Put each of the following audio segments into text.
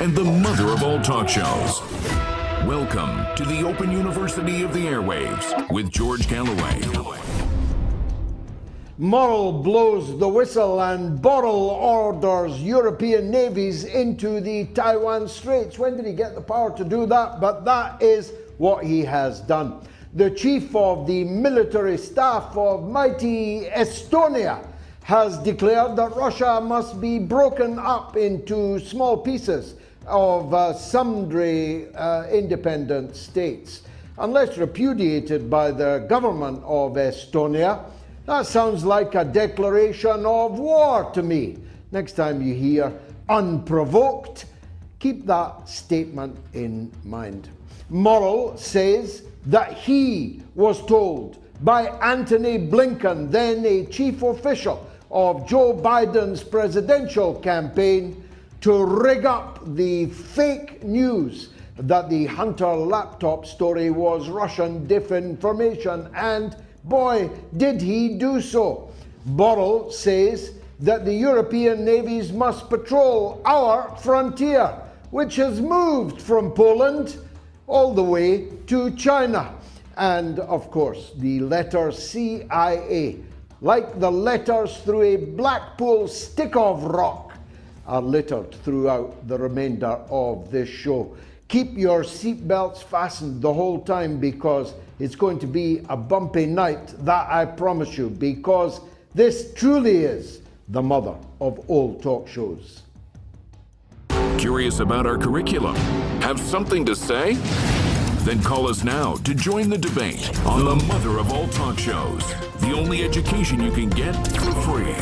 and the mother of all talk shows. Welcome to the Open University of the Airwaves with George Galloway. Morrill blows the whistle and Borrell orders European navies into the Taiwan Straits. When did he get the power to do that? But that is what he has done. The chief of the military staff of mighty Estonia has declared that Russia must be broken up into small pieces of sundry independent states. Unless repudiated by the government of Estonia, that sounds like a declaration of war to me. Next time you hear unprovoked, keep that statement in mind. Morrill says that he was told by Antony Blinken, then a chief official of Joe Biden's presidential campaign, to rig up the fake news that the Hunter laptop story was Russian disinformation, and boy, did he do so. Borrell says that the European navies must patrol our frontier, which has moved from Poland all the way to China. And of course, the letter C.I.A., like the letters through a Blackpool stick-of rock, are littered throughout the remainder of this show. Keep your seatbelts fastened the whole time, because it's going to be a bumpy night, that I promise you, because this truly is the mother of all talk shows. Curious about our curriculum? Have something to say? Then call us now to join the debate on the mother of all talk shows. The only education you can get for free.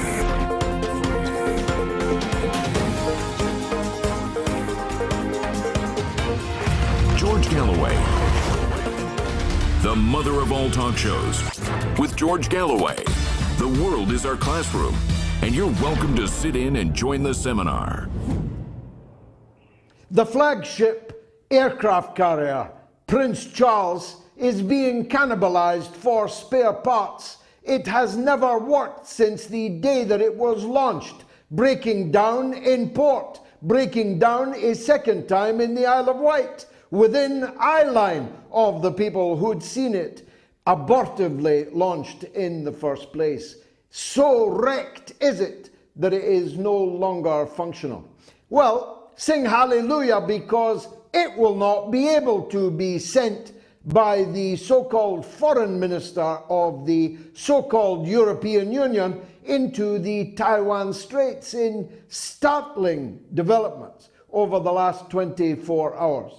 George Galloway, the mother of all talk shows. With George Galloway, the world is our classroom, and you're welcome to sit in and join the seminar. The flagship aircraft carrier, Prince Charles, is being cannibalized for spare parts. It has never worked since the day that it was launched, breaking down in port, breaking down a second time in the Isle of Wight, within eyeline of the people who'd seen it abortively launched in the first place. So wrecked is it that it is no longer functional. Well, sing hallelujah, because it will not be able to be sent by the so-called foreign minister of the so-called European Union into the Taiwan Straits, in startling developments over the last 24 hours.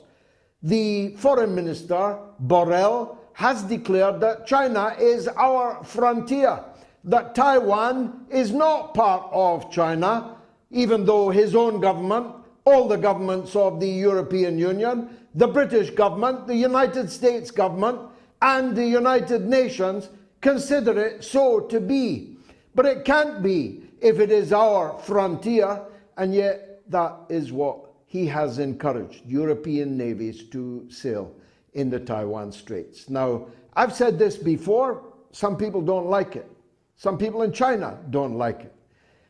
The foreign minister, Borrell, has declared that China is our frontier, that Taiwan is not part of China, even though his own government, all the governments of the European Union, the British government, the United States government, and the United Nations consider it so to be. But it can't be if it is our frontier, and yet that is what he has encouraged European navies to sail in the Taiwan Straits. Now, I've said this before, some people don't like it. Some people in China don't like it.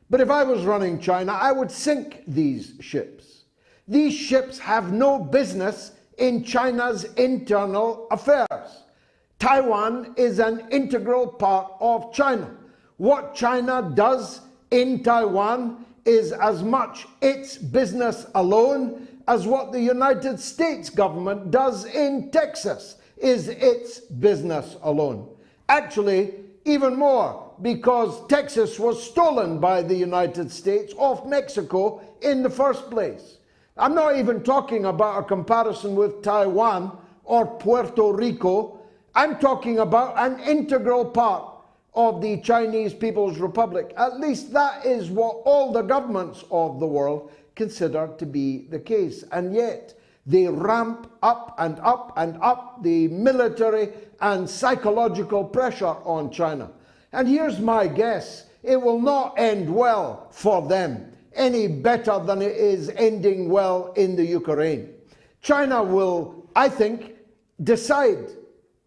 But if I was running China, I would sink these ships. These ships have no business in China's internal affairs. Taiwan is an integral part of China. What China does in Taiwan is as much its business alone as what the United States government does in Texas is its business alone. Actually, even more, because Texas was stolen by the United States off Mexico in the first place. I'm not even talking about a comparison with Taiwan or Puerto Rico. I'm talking about an integral part of the Chinese People's Republic. At least that is what all the governments of the world consider to be the case. And yet they ramp up and up and up the military and psychological pressure on China. And here's my guess: it will not end well for them, any better than it is ending well in the Ukraine. China will, I think, decide,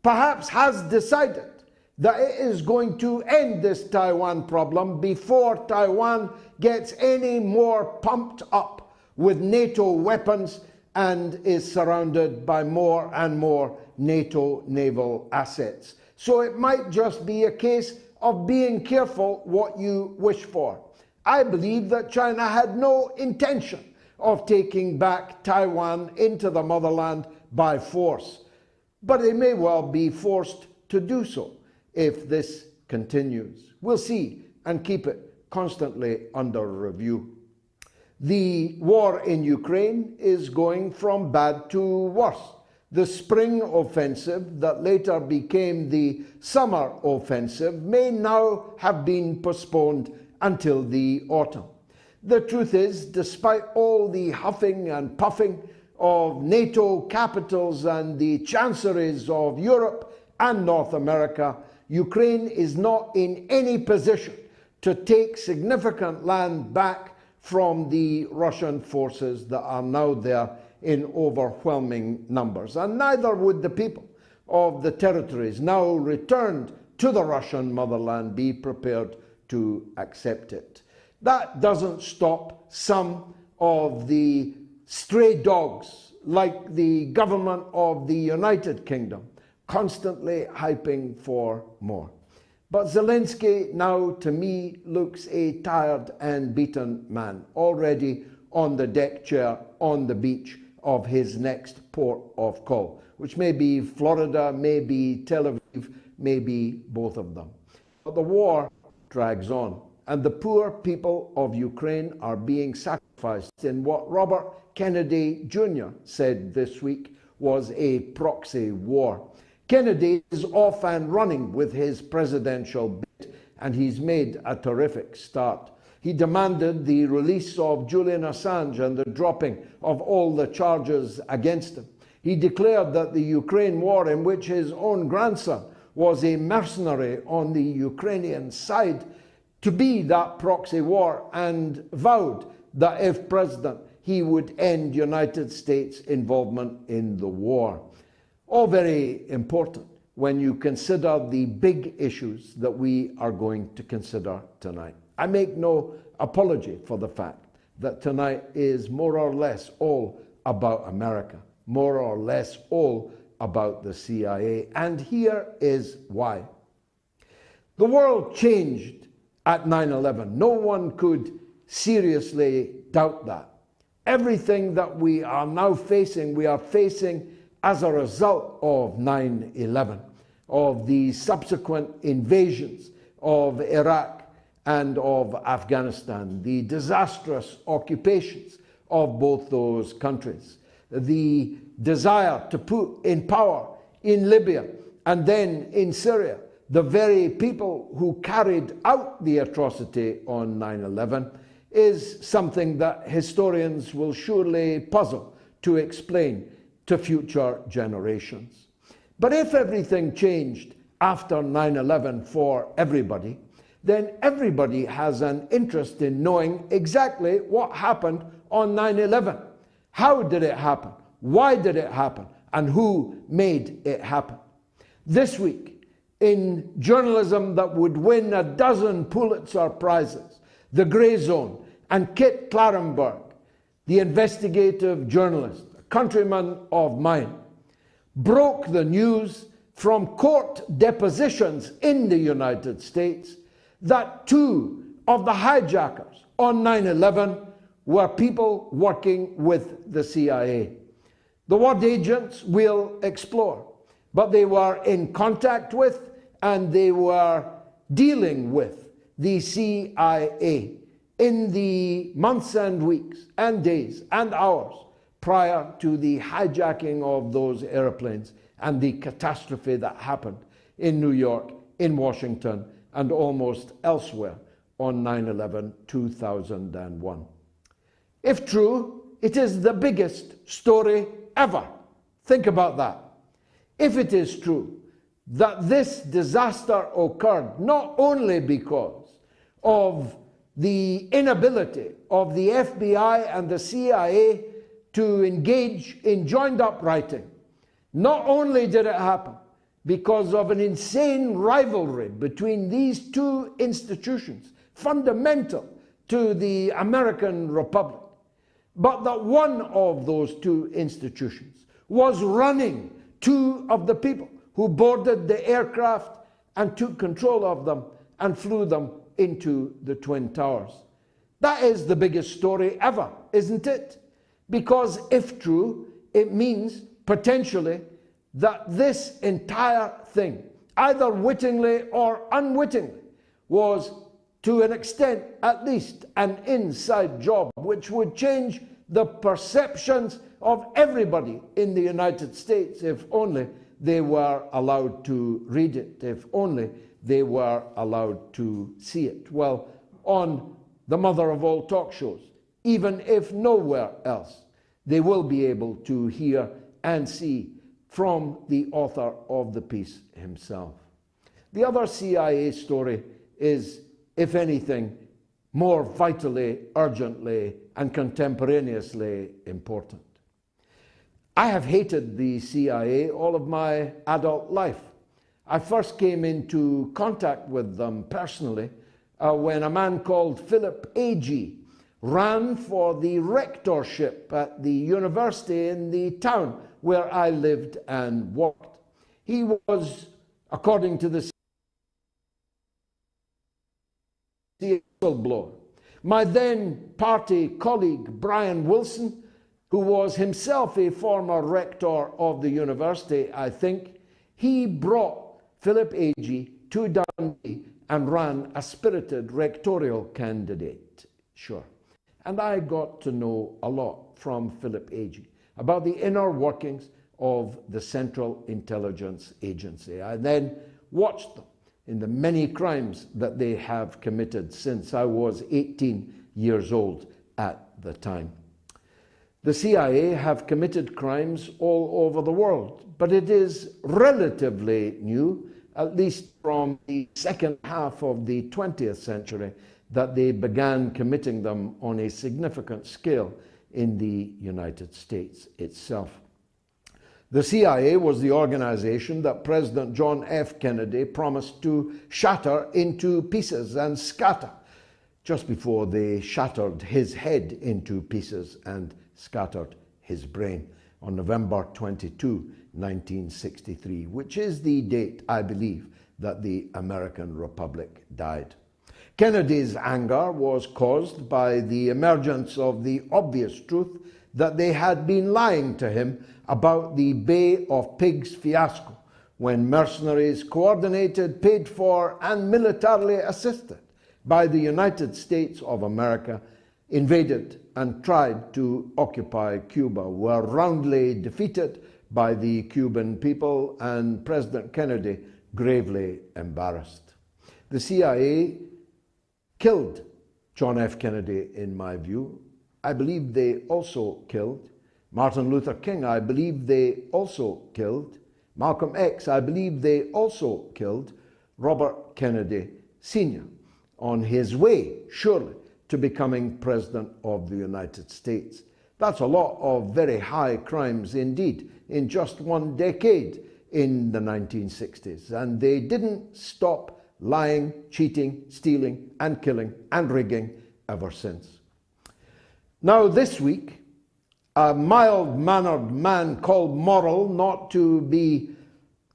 perhaps has decided, that it is going to end this Taiwan problem before Taiwan gets any more pumped up with NATO weapons and is surrounded by more and more NATO naval assets. So it might just be a case of being careful what you wish for. I believe that China had no intention of taking back Taiwan into the motherland by force, but they may well be forced to do so if this continues. We'll see and keep it constantly under review. The war in Ukraine is going from bad to worse. The spring offensive that later became the summer offensive may now have been postponed until the autumn. The truth is, despite all the huffing and puffing of NATO capitals and the chancelleries of Europe and North America, Ukraine is not in any position to take significant land back from the Russian forces that are now there in overwhelming numbers. And neither would the people of the territories now returned to the Russian motherland be prepared to accept it. That doesn't stop some of the stray dogs, like the government of the United Kingdom, constantly hyping for more. But Zelensky now, to me, looks a tired and beaten man, already on the deck chair on the beach of his next port of call, which may be Florida, may be Tel Aviv, may be both of them. But the war drags on, and the poor people of Ukraine are being sacrificed in what Robert Kennedy Jr. said this week was a proxy war. Kennedy is off and running with his presidential bid, and he's made a terrific start. He demanded the release of Julian Assange and the dropping of all the charges against him. He declared that the Ukraine war, in which his own grandson was a mercenary on the Ukrainian side, to be that proxy war, and vowed that if president, he would end United States involvement in the war. All very important when you consider the big issues that we are going to consider tonight. I make no apology for the fact that tonight is more or less all about America, more or less all about the CIA, and here is why. The world changed at 9/11. No one could seriously doubt that. Everything that we are now facing, we are facing as a result of 9/11, of the subsequent invasions of Iraq and of Afghanistan, the disastrous occupations of both those countries, the desire to put in power in Libya and then in Syria the very people who carried out the atrocity on 9/11 is something that historians will surely puzzle to explain to future generations. But if everything changed after 9/11 for everybody, then everybody has an interest in knowing exactly what happened on 9/11. How did it happen? Why did it happen? And who made it happen? This week, in journalism that would win a dozen Pulitzer Prizes, The Grey Zone and Kit Clarenberg, the investigative journalist, countryman of mine, broke the news from court depositions in the United States that two of the hijackers on 9/11 were people working with the CIA. The word agents will explore, but they were in contact with and they were dealing with the CIA in the months and weeks and days and hours prior to the hijacking of those airplanes and the catastrophe that happened in New York, in Washington, and almost elsewhere on 9/11/2001. If true, it is the biggest story ever. Think about that. If it is true that this disaster occurred not only because of the inability of the FBI and the CIA to engage in joined-up writing, not only did it happen because of an insane rivalry between these two institutions, fundamental to the American Republic, but that one of those two institutions was running two of the people who boarded the aircraft and took control of them and flew them into the Twin Towers. That is the biggest story ever, isn't it? Because if true, it means potentially that this entire thing, either wittingly or unwittingly, was to an extent at least an inside job which would change the perceptions of everybody in the United States if only they were allowed to read it, if only they were allowed to see it. Well, on the mother of all talk shows, even if nowhere else, they will be able to hear and see from the author of the piece himself. The other CIA story is, if anything, more vitally, urgently, and contemporaneously important. I have hated the CIA all of my adult life. I first came into contact with them personally when a man called Philip A.G. ran for the rectorship at the university in the town where I lived and worked. He was, according to the whistleblower. My then party colleague, Brian Wilson, who was himself a former rector of the university, I think, he brought Philip A.G. to Dundee and ran a spirited rectorial candidate, sure. And I got to know a lot from Philip A.G. about the inner workings of the Central Intelligence Agency. I then watched them in the many crimes that they have committed since I was 18 years old at the time. The CIA have committed crimes all over the world, but it is relatively new, at least from the second half of the 20th century, that they began committing them on a significant scale in the United States itself. The CIA was the organization that President John F. Kennedy promised to shatter into pieces and scatter, just before they shattered his head into pieces and scattered his brain on November 22, 1963, which is the date, I believe, that the American Republic died. Kennedy's anger was caused by the emergence of the obvious truth that they had been lying to him about the Bay of Pigs fiasco, when mercenaries coordinated, paid for, and militarily assisted by the United States of America invaded and tried to occupy Cuba, were roundly defeated by the Cuban people and President Kennedy gravely embarrassed. The CIA killed John F. Kennedy, in my view. I believe they also killed Martin Luther King. I believe they also killed Malcolm X. I believe they also killed Robert Kennedy Sr. on his way, surely, to becoming President of the United States. That's a lot of very high crimes indeed in just one decade in the 1960s. And they didn't stop lying, cheating, stealing, and killing, and rigging ever since. Now this week, a mild-mannered man called Morrill, not to be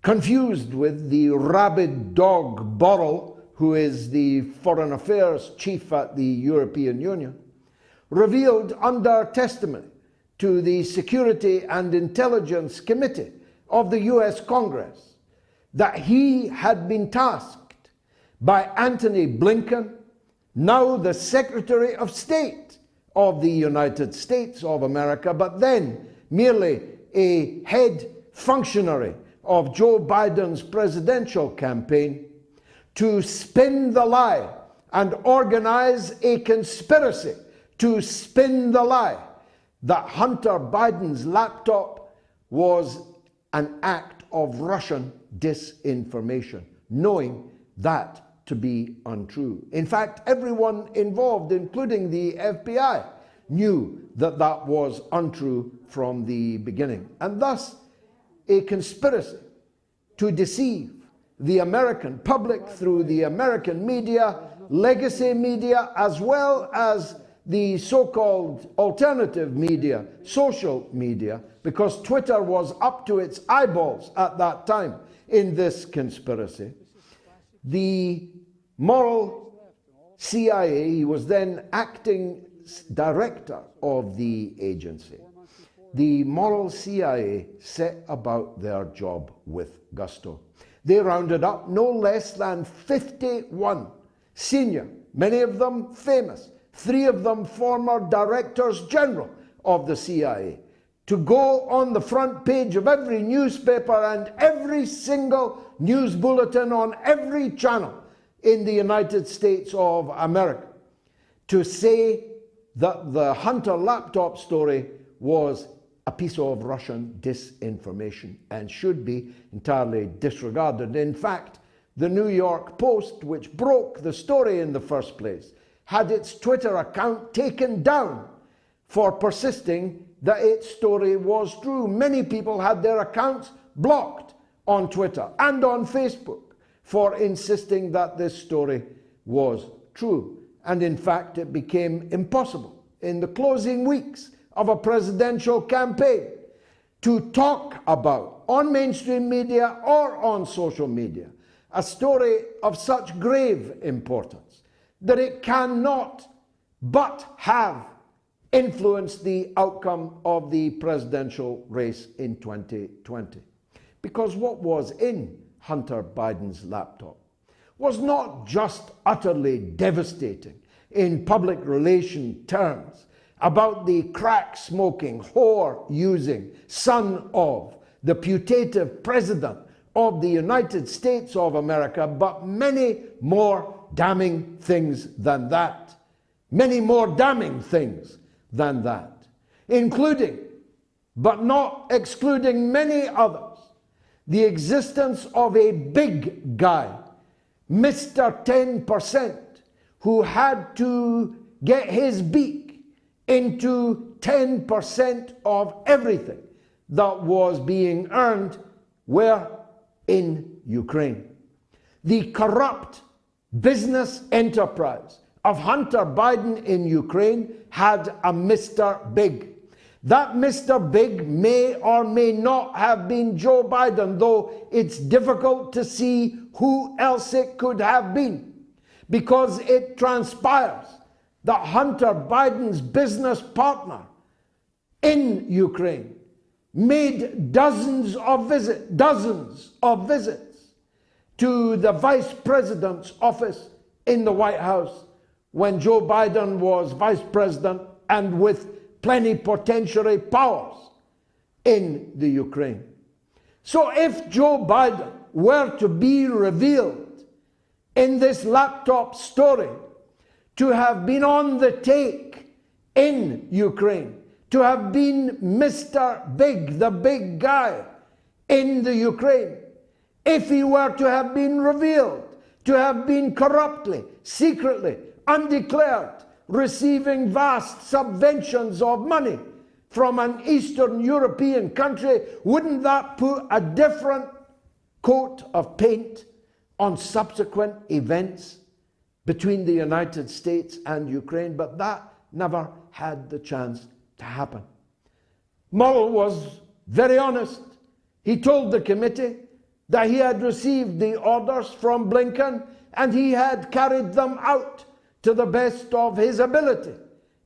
confused with the rabid dog Borrell, who is the Foreign Affairs chief at the European Union, revealed under testimony to the Security and Intelligence Committee of the US Congress that he had been tasked by Antony Blinken, now the Secretary of State of the United States of America, but then merely a head functionary of Joe Biden's presidential campaign, to spin the lie and organize a conspiracy to spin the lie that Hunter Biden's laptop was an act of Russian disinformation, knowing that to be untrue. In fact, everyone involved, including the FBI, knew that that was untrue from the beginning. And thus, a conspiracy to deceive the American public through the American media, legacy media, as well as the so-called alternative media, social media, because Twitter was up to its eyeballs at that time in this conspiracy. The moral C.I.A., he was then acting director of the agency. The moral C.I.A. set about their job with gusto. They rounded up no less than 51 senior, many of them famous, 3 of them former directors general of the C.I.A., to go on the front page of every newspaper and every single news bulletin on every channel in the United States of America, to say that the Hunter laptop story was a piece of Russian disinformation and should be entirely disregarded. In fact, the New York Post, which broke the story in the first place, had its Twitter account taken down for persisting that its story was true. Many people had their accounts blocked on Twitter and on Facebook for insisting that this story was true. And in fact, it became impossible in the closing weeks of a presidential campaign to talk about, on mainstream media or on social media, a story of such grave importance that it cannot but have influenced the outcome of the presidential race in 2020. Because what was in Hunter Biden's laptop was not just utterly devastating in public relation terms about the crack-smoking, whore-using son of the putative president of the United States of America, but many more damning things than that. Many more damning things than that, including, but not excluding many others, the existence of a big guy, Mr. 10%, who had to get his beak into 10% of everything that was being earned where? In Ukraine. The corrupt business enterprise of Hunter Biden in Ukraine had a Mr. Big. That Mr. Big may or may not have been Joe Biden, though it's difficult to see who else it could have been, because it transpires that Hunter Biden's business partner in Ukraine made dozens of visits to the vice president's office in the White House when Joe Biden was vice president and with plenipotentiary powers in the Ukraine. So if Joe Biden were to be revealed in this laptop story to have been on the take in Ukraine, to have been Mr. Big, the big guy in the Ukraine, if he were to have been revealed to have been corruptly, secretly, undeclared, receiving vast subventions of money from an Eastern European country, wouldn't that put a different coat of paint on subsequent events between the United States and Ukraine? But that never had the chance to happen. Mueller was very honest. He told the committee that he had received the orders from Blinken and he had carried them out to the best of his ability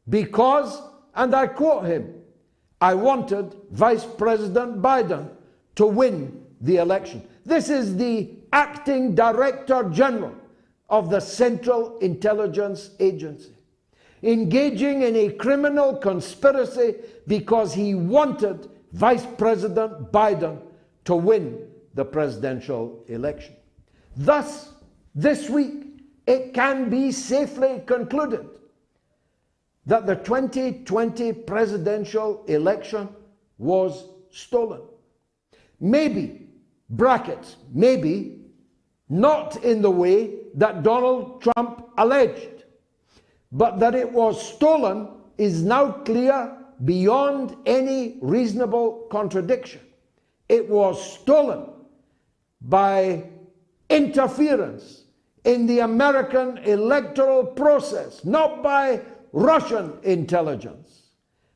because, and I quote him, "I wanted Vice President Biden to win the election." This is the acting Director General of the Central Intelligence Agency, engaging in a criminal conspiracy because he wanted Vice President Biden to win the presidential election. Thus, this week, it can be safely concluded that the 2020 presidential election was stolen. Maybe, brackets, maybe, not in the way that Donald Trump alleged, but that it was stolen is now clear beyond any reasonable contradiction. It was stolen by interference in the American electoral process, not by Russian intelligence,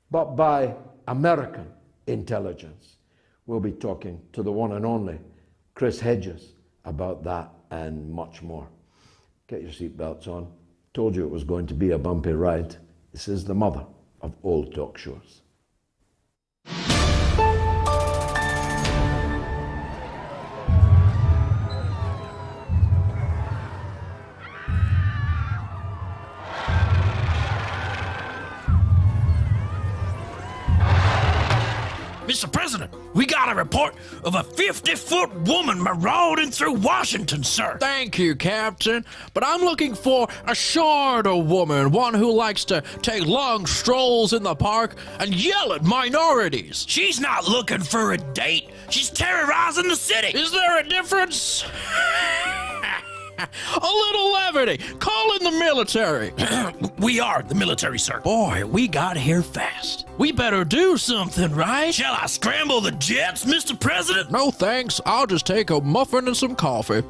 but by American intelligence. We'll be talking to the one and only Chris Hedges about that and much more. Get your seatbelts on. Told you it was going to be a bumpy ride. This is the mother of all talk shows. Mr. President, we got a report of a 50-foot woman marauding through Washington, sir. Thank you, Captain. But I'm looking for a shorter woman, one who likes to take long strolls in the park and yell at minorities. She's not looking for a date. She's terrorizing the city. Is there a difference? A little levity. Call in the military. We are the military, sir. Boy, we got here fast. We better do something, right? Shall I scramble the jets, Mr. President? No thanks. I'll just take a muffin and some coffee.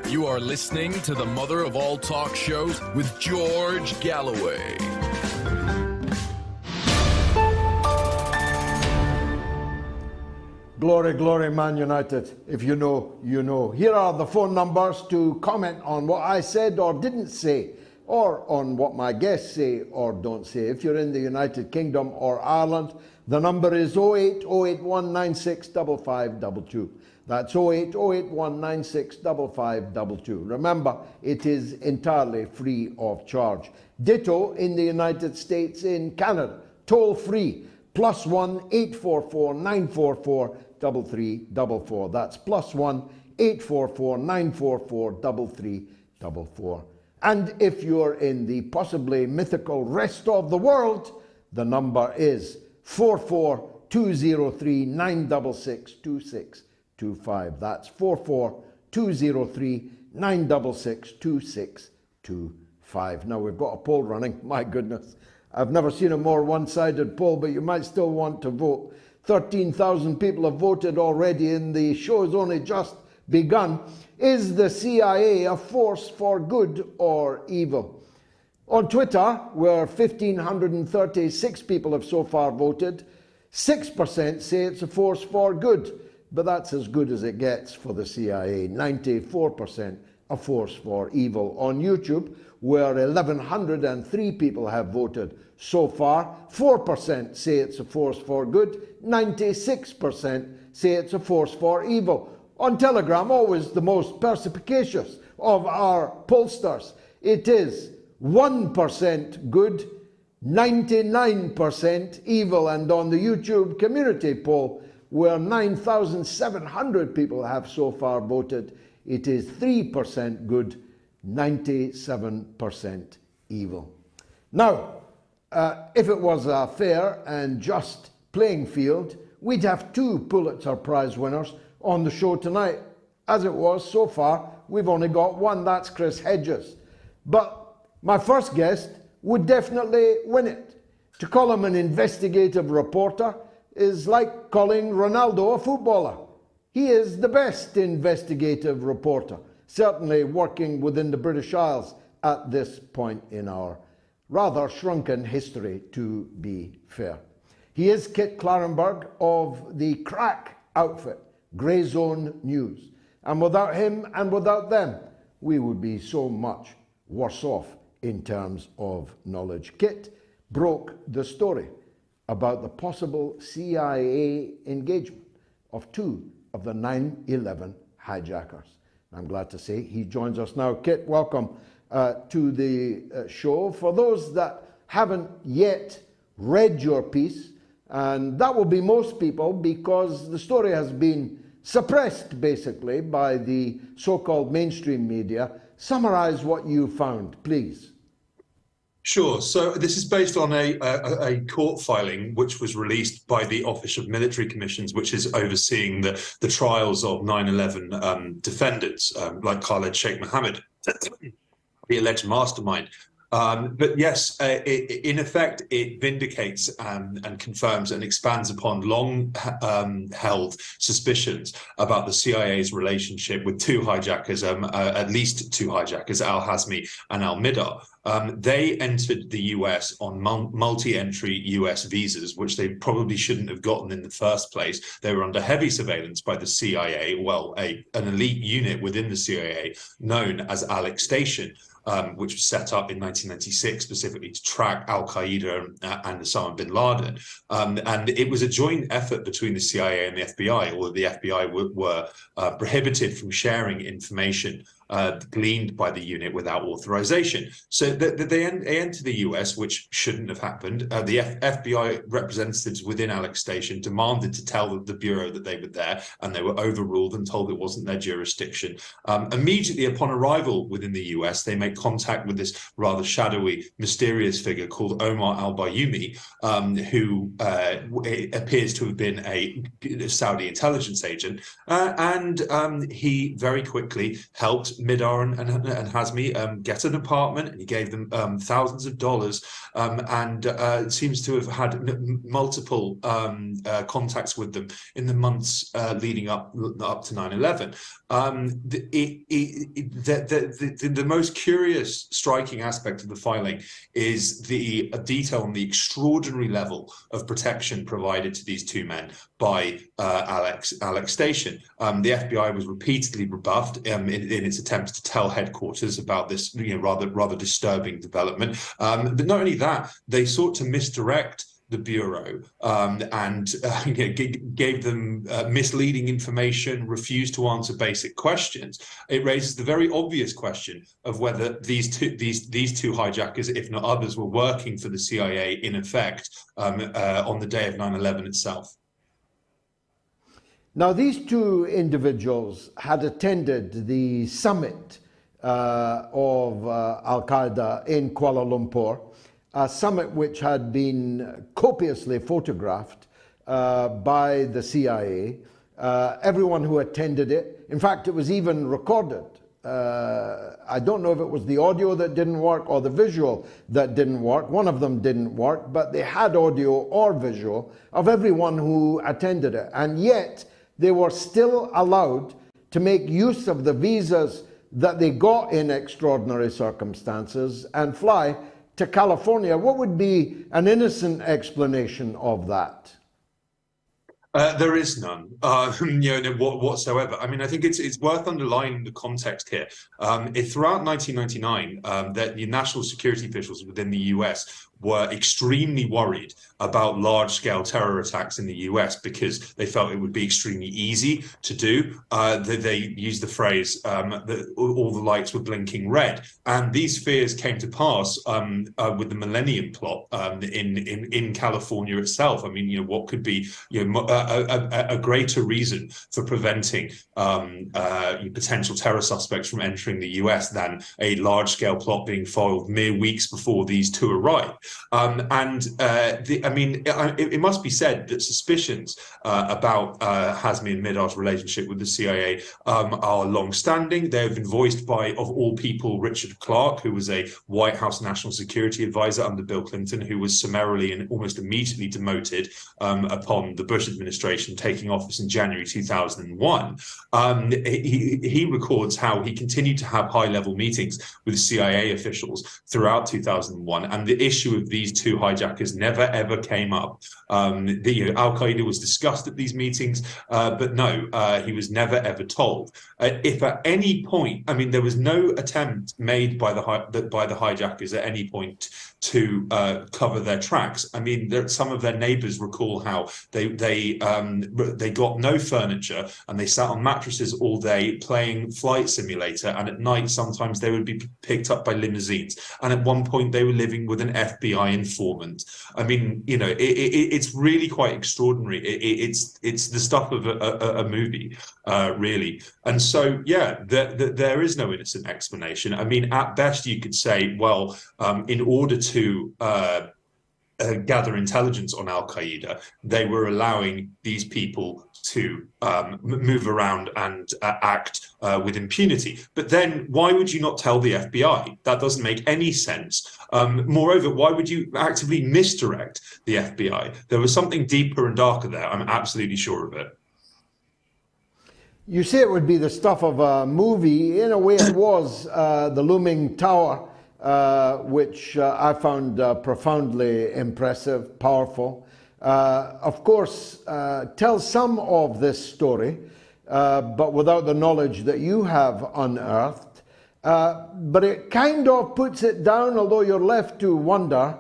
You are listening to the mother of all talk shows with George Galloway. Glory, glory, Man United. If you know, you know. Here are the phone numbers to comment on what I said or didn't say, or on what my guests say or don't say. If you're in the United Kingdom or Ireland, the number is 08081965522. That's 08081965522. Remember, it is entirely free of charge. Ditto in the United States, in Canada, toll free. +1 844 944 3344. That's +1 844 944 3344. And if you're in the possibly mythical rest of the world, the number is 44203 966 2625. That's 44203 966 2625. Now we've got a poll running. My goodness. I've never seen a more one-sided poll, but you might still want to vote. 13,000 people have voted already, and the show has only just begun. Is the CIA a force for good or evil? On Twitter, where 1,536 people have so far voted, 6% say it's a force for good, but that's as good as it gets for the CIA. 94% a force for evil. On YouTube, where 1,103 people have voted so far, 4% say it's a force for good, 96% say it's a force for evil. On Telegram, always the most perspicacious of our pollsters, it is 1% good, 99% evil. And on the YouTube community poll, where 9,700 people have so far voted, it is 3% good, 97% evil. Now, if it was a fair and just playing field, we'd have 2 Pulitzer Prize winners on the show tonight. As it was so far, we've only got 1, that's Chris Hedges. But my first guest would definitely win it. To call him an investigative reporter is like calling Ronaldo a footballer. He is the best investigative reporter, certainly working within the British Isles at this point in our rather shrunken history, to be fair. He is Kit Clarenberg of the crack outfit, Grey Zone News. And without him and without them, we would be so much worse off in terms of knowledge. Kit broke the story about the possible CIA engagement of 2 of the 9/11 hijackers. I'm glad to say he joins us now. Kit, welcome to the show. For those that haven't yet read your piece, and that will be most people because the story has been suppressed basically by the so-called mainstream media, summarize what you found, please. Sure. So this is based on a court filing which was released by the Office of Military Commissions, which is overseeing the trials of 9/11 defendants like Khalid Sheikh Mohammed, the alleged mastermind. But yes, in effect, it vindicates and confirms and expands upon long held suspicions about the CIA's relationship with two hijackers, at least two hijackers, al-Hazmi and al-Midar. They entered the US on multi-entry US visas, which they probably shouldn't have gotten in the first place. They were under heavy surveillance by the CIA, well, an elite unit within the CIA known as Alex Station. Which was set up in 1996 specifically to track al-Qaeda and Osama bin Laden. And it was a joint effort between the CIA and the FBI, although the FBI were prohibited from sharing information gleaned by the unit without authorization. So they enter the US, which shouldn't have happened. The FBI representatives within Alex Station demanded to tell the Bureau that they were there, and they were overruled and told it wasn't their jurisdiction. Immediately upon arrival within the US, they make contact with this rather shadowy, mysterious figure called Omar al-Bayoumi, who appears to have been a Saudi intelligence agent, and he very quickly helped Midar and Hazmi get an apartment, and he gave them thousands of dollars, and seems to have had multiple contacts with them in the months leading up to 9/11. The most curious, striking aspect of the filing is the detail on the extraordinary level of protection provided to these two men by Alex Station. The FBI was repeatedly rebuffed in its attempts to tell headquarters about this, rather disturbing development. But not only that, they sought to misdirect the Bureau and gave them misleading information, refused to answer basic questions. It raises the very obvious question of whether these two hijackers, if not others, were working for the CIA in effect on the day of 9/11 itself. Now, these two individuals had attended the summit of Al-Qaeda in Kuala Lumpur, a summit which had been copiously photographed by the CIA. Everyone who attended it, in fact, it was even recorded. I don't know if it was the audio that didn't work or the visual that didn't work. One of them didn't work, but they had audio or visual of everyone who attended it. And yet they were still allowed to make use of the visas that they got in extraordinary circumstances and fly to California. What would be an innocent explanation of that? There is none, whatsoever. I mean, I think it's worth underlining the context here. Throughout 1999, that the national security officials within the US were extremely worried about large-scale terror attacks in the US because they felt it would be extremely easy to do. They used the phrase that all the lights were blinking red, and these fears came to pass with the Millennium Plot in California itself. I mean, what could be a greater reason for preventing potential terror suspects from entering the US than a large-scale plot being foiled mere weeks before these two arrived. It must be said that suspicions about Hazmi and Midar's relationship with the CIA are long-standing. They have been voiced by, of all people, Richard Clarke, who was a White House national security advisor under Bill Clinton, who was summarily and almost immediately demoted upon the Bush administration taking office in January 2001. He records how he continued to have high-level meetings with CIA officials throughout 2001, and the issue of these two hijackers never ever came up. Al-Qaeda was discussed at these meetings, but no, he was never ever told. If at any point, I mean, there was no attempt made by the hijackers at any point to cover their tracks. I mean, some of their neighbors recall how they got no furniture and they sat on mattresses all day playing Flight Simulator, and at night sometimes they would be picked up by limousines. And at one point they were living with an FBI informant. I mean, it's really quite extraordinary. It's the stuff of a movie, really. And so, yeah, there is no innocent explanation. I mean, at best you could say, well, in order to gather intelligence on Al Qaeda, they were allowing these people to move around and act with impunity. But then why would you not tell the FBI? That doesn't make any sense. Moreover, why would you actively misdirect the FBI? There was something deeper and darker there. I'm absolutely sure of it. You say it would be the stuff of a movie. In a way, it was the Looming Tower, which I found profoundly impressive, powerful. Of course, tells some of this story, but without the knowledge that you have unearthed. But it kind of puts it down, although you're left to wonder,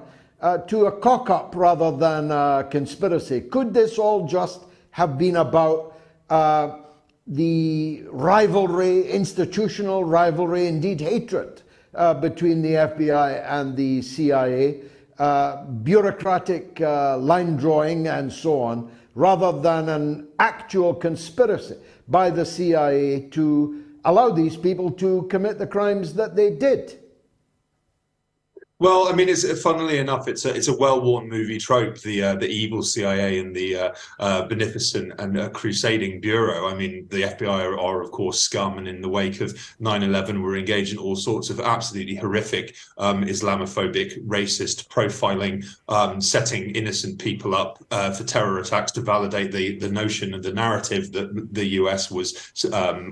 to a cock-up rather than a conspiracy. Could this all just have been about the rivalry, institutional rivalry, indeed hatred, between the FBI and the CIA, bureaucratic line drawing and so on, rather than an actual conspiracy by the CIA to allow these people to commit the crimes that they did? Well, I mean, funnily enough, it's a well-worn movie trope, the evil CIA and the beneficent and crusading bureau. I mean, the FBI are of course scum, and in the wake of 9/11, were engaged in all sorts of absolutely horrific Islamophobic, racist profiling, setting innocent people up for terror attacks to validate the notion and the narrative that the US was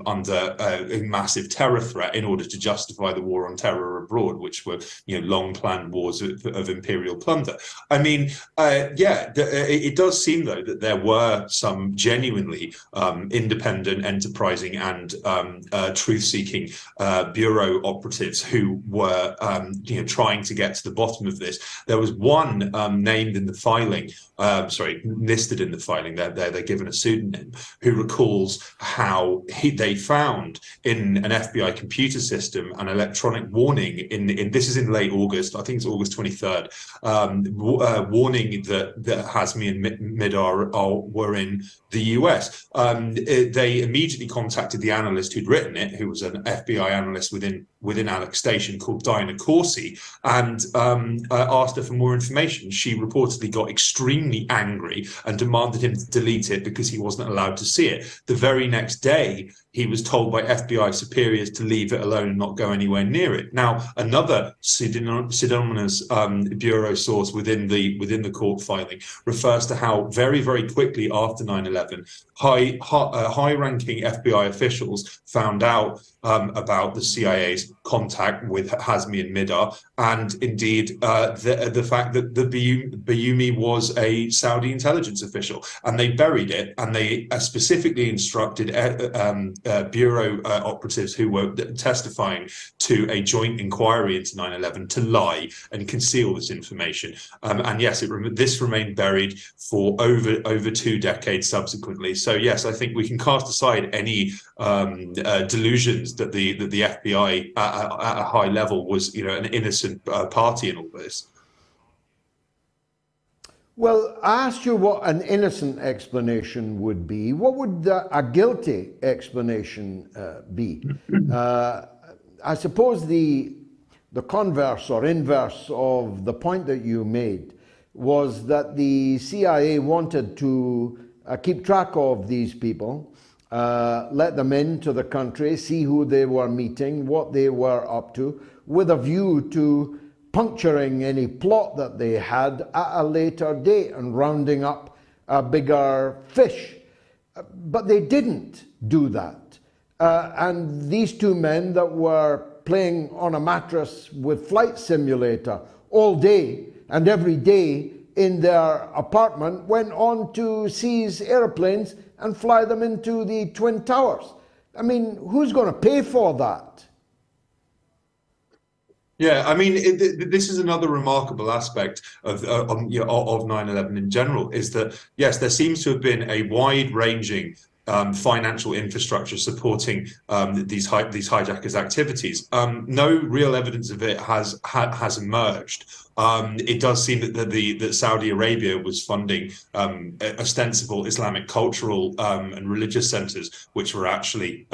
under a massive terror threat in order to justify the war on terror abroad, which were long planned wars of imperial plunder. I mean, it does seem though that there were some genuinely independent, enterprising, and truth-seeking bureau operatives who were trying to get to the bottom of this. There was one named in the filing, listed in the filing. They're given a pseudonym, who recalls how they found in an FBI computer system an electronic warning in this is in late August. I think it's August 23rd, warning that Hazmi and Midar were in the US. They immediately contacted the analyst who'd written it, who was an FBI analyst within Alex Station called Dinah Corsi, and asked her for more information. She reportedly got extremely angry and demanded him to delete it because he wasn't allowed to see it. The very next day, he was told by FBI superiors to leave it alone and not go anywhere near it. Now, another pseudonymous bureau source within the court filing refers to how very, very quickly after 9/11, high-ranking FBI officials found out about the CIA's contact with Hazmi and Midar, and indeed the fact that the Bayoumi was a Saudi intelligence official, and they buried it, and they specifically instructed bureau operatives who were testifying to a joint inquiry into 9/11 to lie and conceal this information. And yes, this remained buried for over 2 decades subsequently. So yes, I think we can cast aside any delusions that the FBI at a high level was an innocent party in all this. Well, I asked you what an innocent explanation would be. What would a guilty explanation be? I suppose the converse or inverse of the point that you made was that the CIA wanted to keep track of these people, let them into the country, see who they were meeting, what they were up to, with a view to puncturing any plot that they had at a later date and rounding up a bigger fish. But they didn't do that. And these two men that were playing on a mattress with Flight Simulator all day and every day in their apartment went on to seize airplanes and fly them into the Twin Towers. I mean, who's going to pay for that? Yeah, I mean, this is another remarkable aspect of 9/11 in general, is that, yes, there seems to have been a wide-ranging financial infrastructure supporting these hijackers' activities. No real evidence of it has emerged. It does seem that Saudi Arabia was funding ostensible Islamic cultural and religious centers, which were actually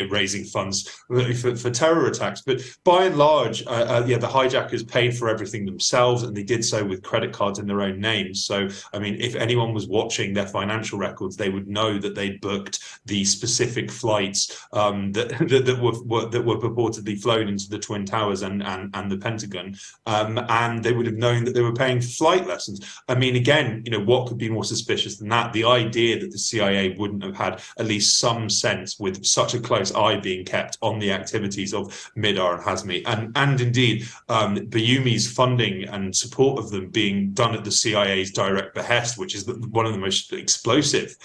raising funds for terror attacks. But by and large, the hijackers paid for everything themselves, and they did so with credit cards in their own names. So, I mean, if anyone was watching their financial records, they would know that they'd booked the specific flights that were purportedly flown into the Twin Towers and the Pentagon, and they would have known that they were paying for flight lessons. I mean, again, what could be more suspicious than that? The idea that the CIA wouldn't have had at least some sense, with such a close eye being kept on the activities of Mihdhar and Hazmi, and indeed Bayoumy's funding and support of them being done at the CIA's direct behest, which is one of the most explosive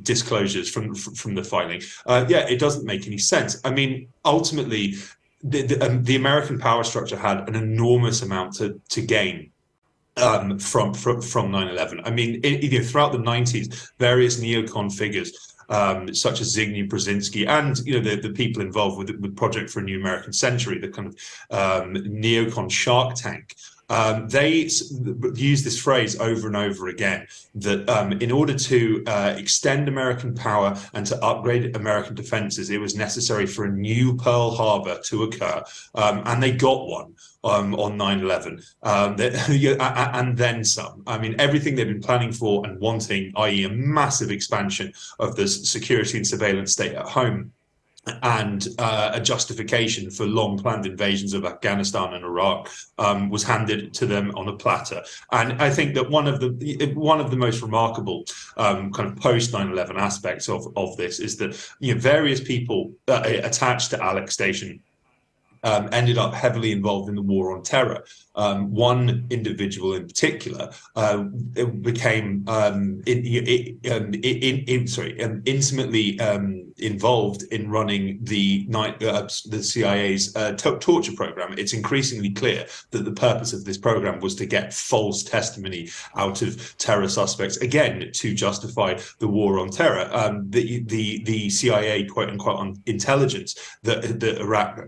disclosures from the filing. It doesn't make any sense. I mean, ultimately, the American power structure had an enormous amount to gain from 9/11. I mean, throughout the 90s, various neocon figures, such as Zbigniew Brzezinski and the people involved with Project for a New American Century, the kind of neocon Shark Tank. They use this phrase over and over again, that in order to extend American power and to upgrade American defenses, it was necessary for a new Pearl Harbor to occur. And they got one on 9/11, and then some. I mean, everything they've been planning for and wanting, i.e. a massive expansion of the security and surveillance state at home, and a justification for long-planned invasions of Afghanistan and Iraq, was handed to them on a platter. And I think that one of the most remarkable kind of post 9/11 aspects of this is that various people attached to Alex Station ended up heavily involved in the war on terror. One individual in particular became intimately involved in running the CIA's torture program. It's increasingly clear that the purpose of this program was to get false testimony out of terror suspects, again, to justify the war on terror. The CIA, quote unquote, on intelligence that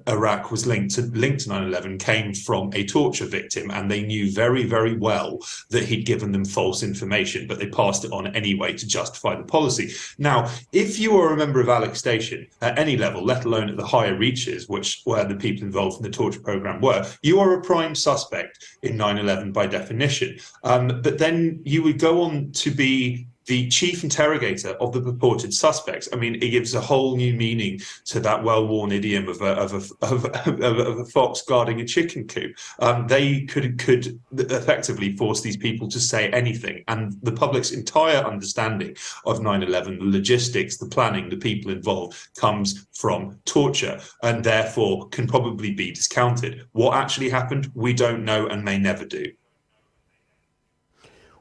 Iraq was linked to 9/11 came from a torture victim, and they knew very, very well that he'd given them false information, but they passed it on anyway to justify the policy. Now, if you are a member of Alex Station at any level, let alone at the higher reaches, where the people involved in the torture program were, you are a prime suspect in 9/11 by definition. But then you would go on to be the chief interrogator of the purported suspects. I mean, it gives a whole new meaning to that well-worn idiom of a fox guarding a chicken coop. They could effectively force these people to say anything, and the public's entire understanding of 9/11, the logistics, the planning, the people involved, comes from torture, and therefore can probably be discounted. What actually happened, we don't know and may never do.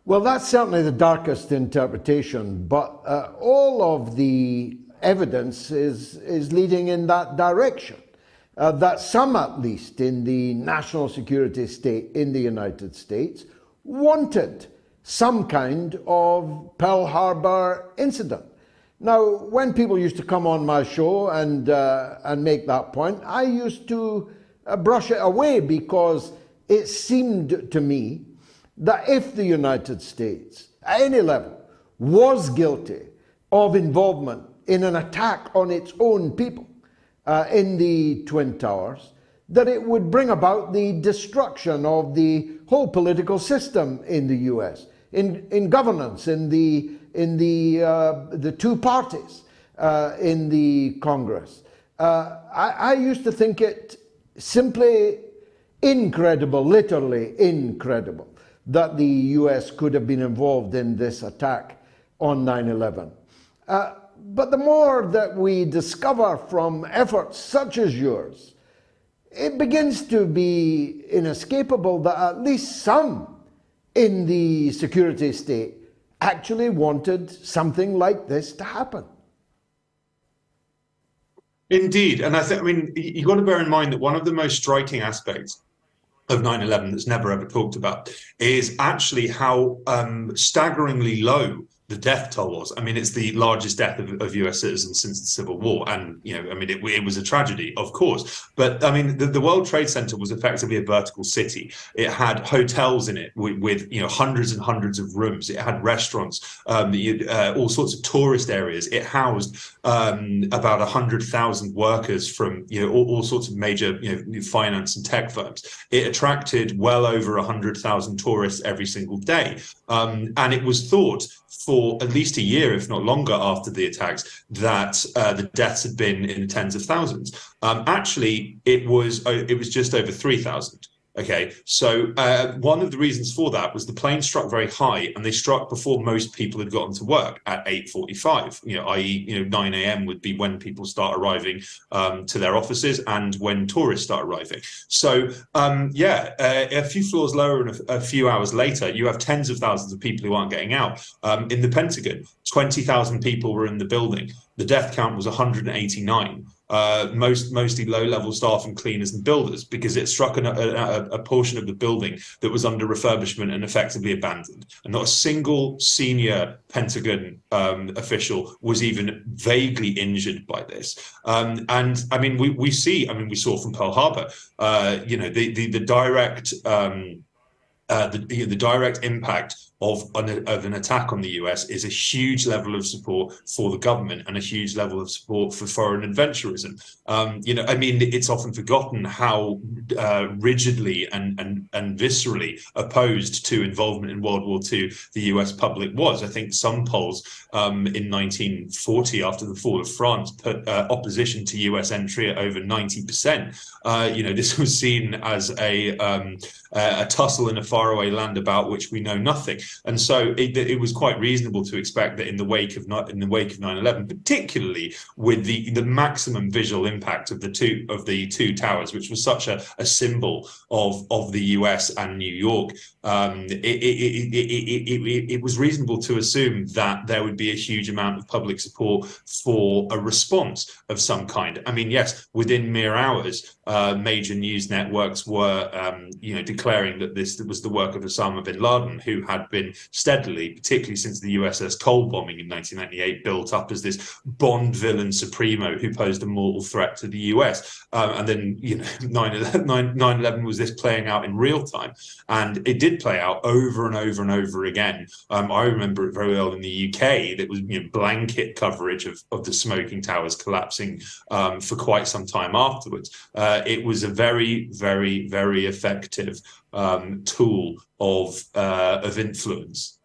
Well, that's certainly the darkest interpretation, but all of the evidence is leading in that direction. That some, at least, in the national security state in the United States wanted some kind of Pearl Harbor incident. Now, when people used to come on my show and make that point, I used to brush it away, because it seemed to me that if the United States, at any level, was guilty of involvement in an attack on its own people in the Twin Towers, that it would bring about the destruction of the whole political system in the US, in governance, in the two parties in the Congress. I used to think it simply incredible, literally incredible, that the US could have been involved in this attack on 9/11. But the more that we discover from efforts such as yours, it begins to be inescapable that at least some in the security state actually wanted something like this to happen. Indeed. And I mean, you've got to bear in mind that one of the most striking aspects of 9/11 that's never ever talked about is actually how staggeringly low the death toll was. I mean, it's the largest death of US citizens since the Civil War. And, I mean, it was a tragedy, of course. But, I mean, the World Trade Center was effectively a vertical city. It had hotels in it with hundreds and hundreds of rooms. It had restaurants, all sorts of tourist areas. It housed about 100,000 workers from, all sorts of major, finance and tech firms. It attracted well over 100,000 tourists every single day. And it was thought for at least a year, if not longer, after the attacks, that the deaths had been in the tens of thousands. Actually, it was just over 3,000. Okay, so one of the reasons for that was the plane struck very high, and they struck before most people had gotten to work at 8:45. I.e., 9 a.m. would be when people start arriving to their offices, and when tourists start arriving. So a few floors lower and a few hours later, you have tens of thousands of people who aren't getting out. In the Pentagon, 20,000 people were in the building. The death count was 189. Mostly low-level staff and cleaners and builders, because it struck a portion of the building that was under refurbishment and effectively abandoned. And not a single senior Pentagon official was even vaguely injured by this. And I mean, we saw from Pearl Harbor, the direct impact of an attack on the US is a huge level of support for the government and a huge level of support for foreign adventurism. It's often forgotten how rigidly and viscerally opposed to involvement in World War II the US public was. I think some polls in 1940, after the fall of France, put opposition to US entry at over 90%. This was seen as a tussle in a faraway land about which we know nothing. And so it was quite reasonable to expect that in the wake of 9/11, particularly with the maximum visual impact of the two towers, which was such a symbol of the US and New York, it was reasonable to assume that there would be a huge amount of public support for a response of some kind. I mean, yes, within mere hours, major news networks were, declaring that this was the work of Osama bin Laden, who had been steadily, particularly since the USS Cole bombing in 1998, built up as this Bond villain supremo who posed a mortal threat to the US. And then, 9/11 was this playing out in real time, and it did play out over and over and over again. I remember it very well in the UK. That was blanket coverage of the smoking towers collapsing for quite some time afterwards. It was a very, very, very effective tool of influence.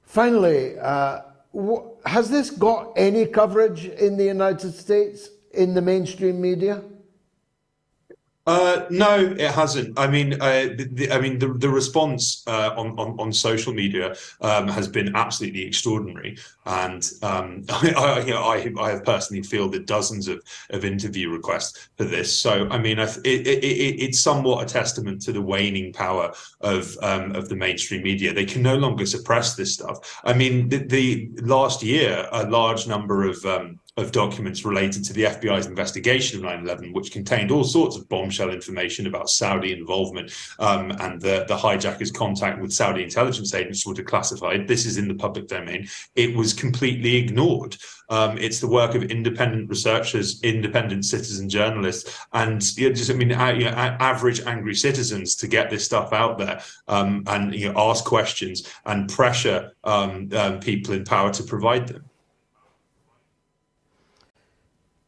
Finally, has this got any coverage in the United States in the mainstream media? No, it hasn't. I mean, the response on social media has been absolutely extraordinary, and I have personally fielded dozens of interview requests for this. So, I mean, it's somewhat a testament to the waning power of the mainstream media. They can no longer suppress this stuff. I mean, the last year, a large number of documents related to the FBI's investigation of 9/11, which contained all sorts of bombshell information about Saudi involvement, and the hijackers' contact with Saudi intelligence agents were declassified. This is in the public domain. It was completely ignored. It's the work of independent researchers, independent citizen journalists, and average angry citizens to get this stuff out there, and ask questions and pressure people in power to provide them.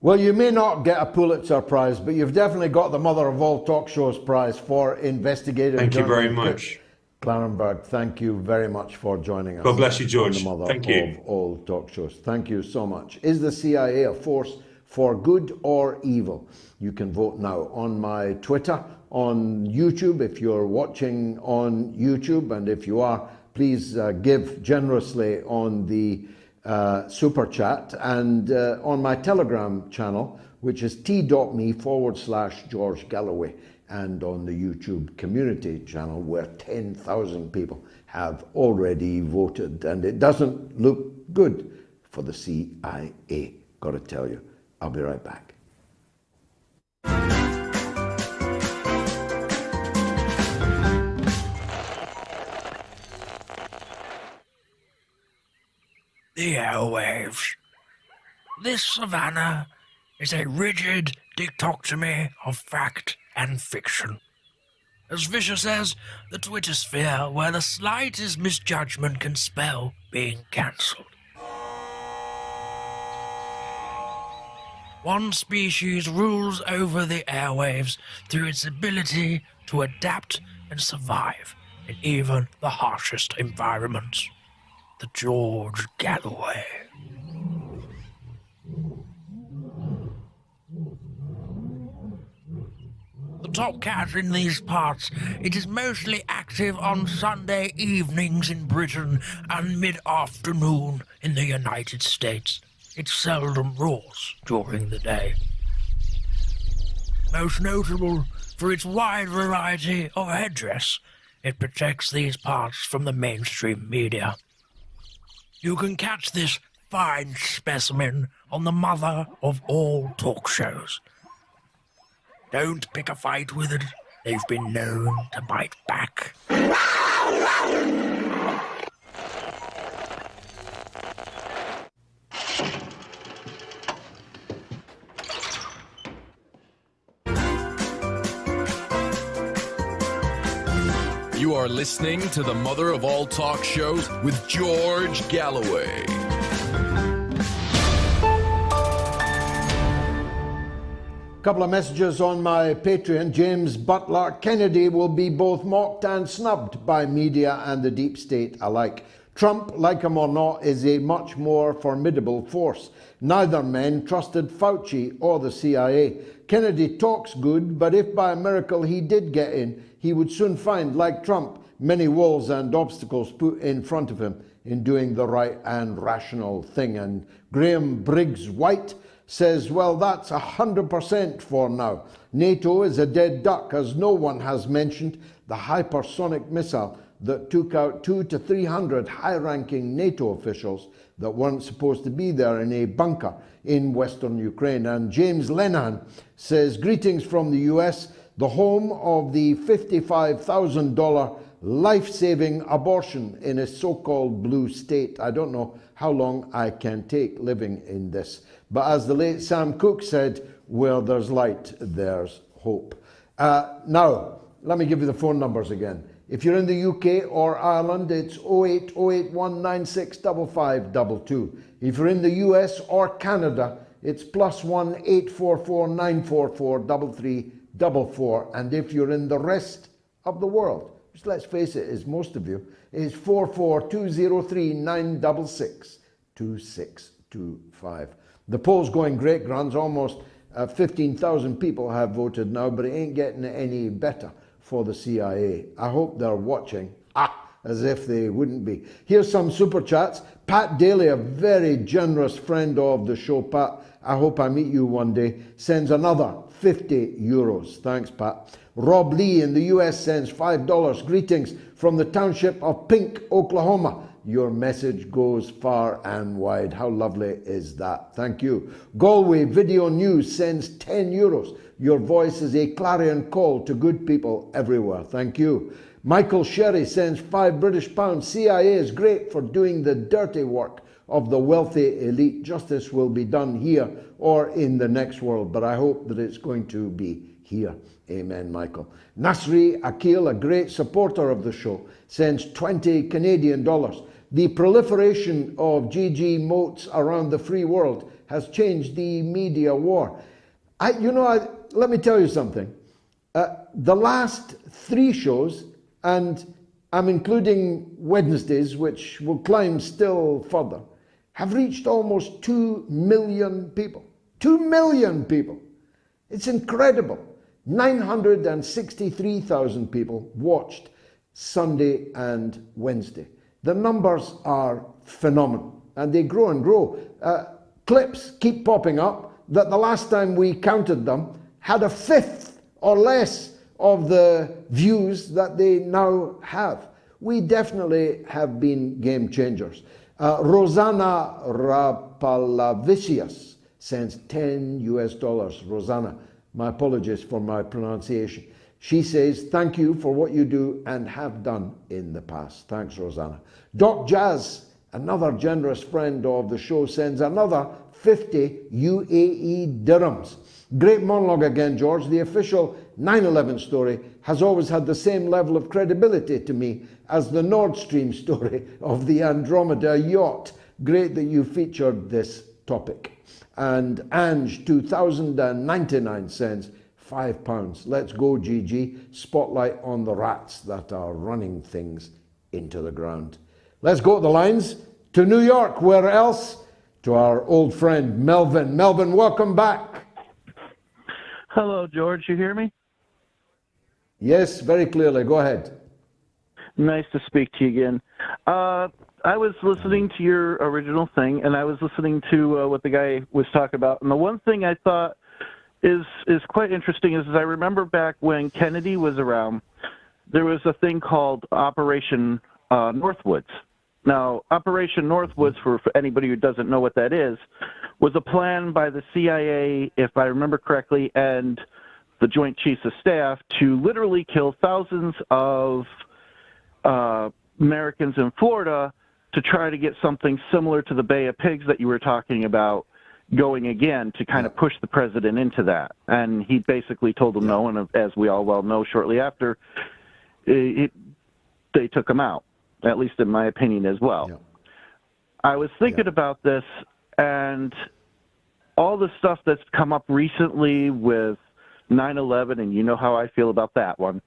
Well, you may not get a Pulitzer Prize, but you've definitely got the Mother of All Talk Shows Prize for investigative Thank you very journalism. much. Clarenberg, thank you very much for joining us. God bless you, George. The Mother Thank of you. All Talk Shows. Thank you so much. Is the CIA a force for good or evil? You can vote now on my Twitter, on YouTube, if you're watching on YouTube, and if you are, please give generously on the super chat, and on my Telegram channel, which is t.me/George Galloway, and on the YouTube community channel, where 10,000 people have already voted, and it doesn't look good for the CIA, gotta tell you. I'll be right back. the airwaves. This savannah is a rigid dichotomy of fact and fiction. As Fisher says, the Twitter sphere where the slightest misjudgment can spell being cancelled. One species rules over the airwaves through its ability to adapt and survive in even the harshest environments. The George Galloway. The top cat in these parts, it is mostly active on Sunday evenings in Britain and mid-afternoon in the United States. It seldom roars during the day. Most notable for its wide variety of headdress, it protects these parts from the mainstream media. You can catch this fine specimen on the mother of all talk shows. Don't pick a fight with it. They've been known to bite back. You are listening to the mother of all talk shows with George Galloway. Couple of messages on my Patreon. James Butler: Kennedy will be both mocked and snubbed by media and the deep state alike. Trump, like him or not, is a much more formidable force. Neither men trusted Fauci or the CIA. Kennedy talks good, but if by a miracle he did get in, he would soon find, like Trump, many walls and obstacles put in front of him in doing the right and rational thing. And Graham Briggs White says, well, that's 100% for now. NATO is a dead duck, as no one has mentioned the hypersonic missile that took out 200 to 300 high-ranking NATO officials that weren't supposed to be there in a bunker in western Ukraine. And James Lenahan says, greetings from the US, the home of the $55,000 life-saving abortion in a so-called blue state. I don't know how long I can take living in this. But as the late Sam Cooke said, where there's light, there's hope. Now, let me give you the phone numbers again. If you're in the UK or Ireland, it's 08081965522. If you're in the US or Canada, it's +1 844 944 3344. And if you're in the rest of the world, which let's face it is most of you, is 44203 966 2625. The poll's going great, Gruns. Almost 15,000 people have voted now, but it ain't getting any better for the CIA. I hope they're watching. As if they wouldn't be. Here's some super chats. Pat Daly, a very generous friend of the show. Pat, I hope I meet you one day, sends another 50 euros. Thanks, Pat. Rob Lee in the US sends $5. Greetings from the township of Pink, Oklahoma. Your message goes far and wide. How lovely is that? Thank you. Galway Video News sends 10 euros. Your voice is a clarion call to good people everywhere. Thank you. Michael Sherry sends £5 CIA is great for doing the dirty work of the wealthy elite. Justice will be done here or in the next world, but I hope that it's going to be here. Amen, Michael. Nasri Akil, a great supporter of the show, sends 20 Canadian dollars. The proliferation of GG MOATS around the free world has changed the media war. Let me tell you something. The last 3 shows, and I'm including Wednesdays, which will climb still further, have reached almost 2 million people. 2 million people. It's incredible. 963,000 people watched Sunday and Wednesday. The numbers are phenomenal, and they grow and grow. Clips keep popping up that the last time we counted them had a fifth or less of the views that they now have. We definitely have been game changers. Rosanna Rapalavicius sends $10. Rosanna, my apologies for my pronunciation. She says, thank you for what you do and have done in the past. Thanks, Rosanna. Doc Jazz Another generous friend of the show sends another 50 UAE dirhams. Great monologue again, George. The official 9/11 story has always had the same level of credibility to me as the Nord Stream story of the Andromeda yacht. Great that you featured this topic. And Ange, 2099 cents, £5. Let's go, GG. Spotlight on the rats that are running things into the ground. Let's go to the lines to New York. Where else? To our old friend, Melvin. Melvin, welcome back. Hello, George. You hear me? Yes, very clearly. Go ahead. Nice to speak to you again. I was listening to your original thing, and I was listening to what the guy was talking about. And the one thing I thought is quite interesting is I remember back when Kennedy was around, there was a thing called Operation Northwoods. Now, Operation Northwoods, for anybody who doesn't know what that is, was a plan by the CIA, if I remember correctly, and the Joint Chiefs of Staff to literally kill thousands of Americans in Florida to try to get something similar to the Bay of Pigs that you were talking about going again to kind of push the president into that. And he basically told them no, and as we all well know, shortly after, they took him out, at least in my opinion as well. Yeah. I was thinking about this and all the stuff that's come up recently with 9/11, and you know how I feel about that one.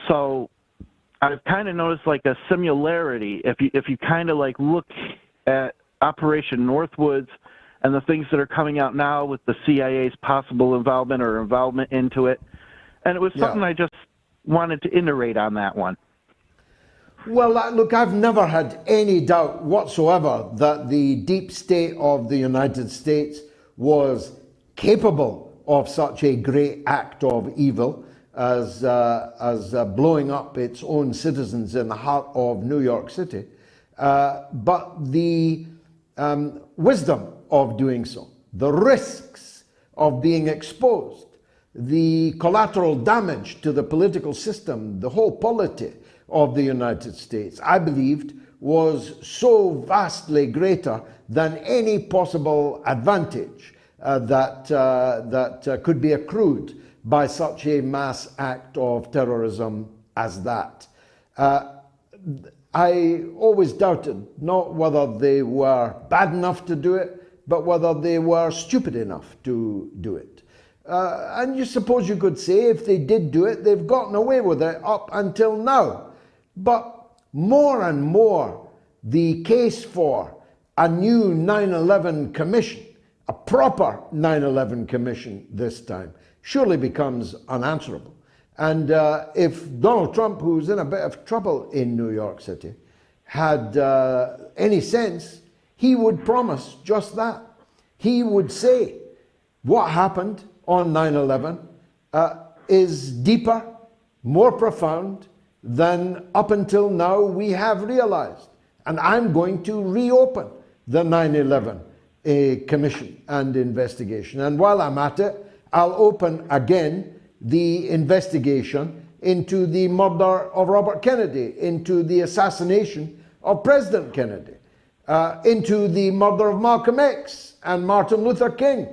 So I've kind of noticed like a similarity if you kind of like look at Operation Northwoods and the things that are coming out now with the CIA's possible involvement into it. And it was something I just wanted to iterate on that one. Well, look, I've never had any doubt whatsoever that the deep state of the United States was capable of such a great act of evil as blowing up its own citizens in the heart of New York City. But the wisdom of doing so, the risks of being exposed, the collateral damage to the political system, the whole polity of the United States, I believed was so vastly greater than any possible advantage that could be accrued by such a mass act of terrorism as that. I always doubted not whether they were bad enough to do it, but whether they were stupid enough to do it. And you suppose you could say if they did do it, they've gotten away with it up until now. But more and more, the case for a new 9/11 commission, a proper 9/11 commission this time, surely becomes unanswerable. And if Donald Trump, who's in a bit of trouble in New York City, had any sense, he would promise just that. He would say what happened on 9/11 is deeper, more profound than up until now we have realized. And I'm going to reopen the 9/11 commission and investigation. And while I'm at it, I'll open again the investigation into the murder of Robert Kennedy, into the assassination of President Kennedy, into the murder of Malcolm X and Martin Luther King.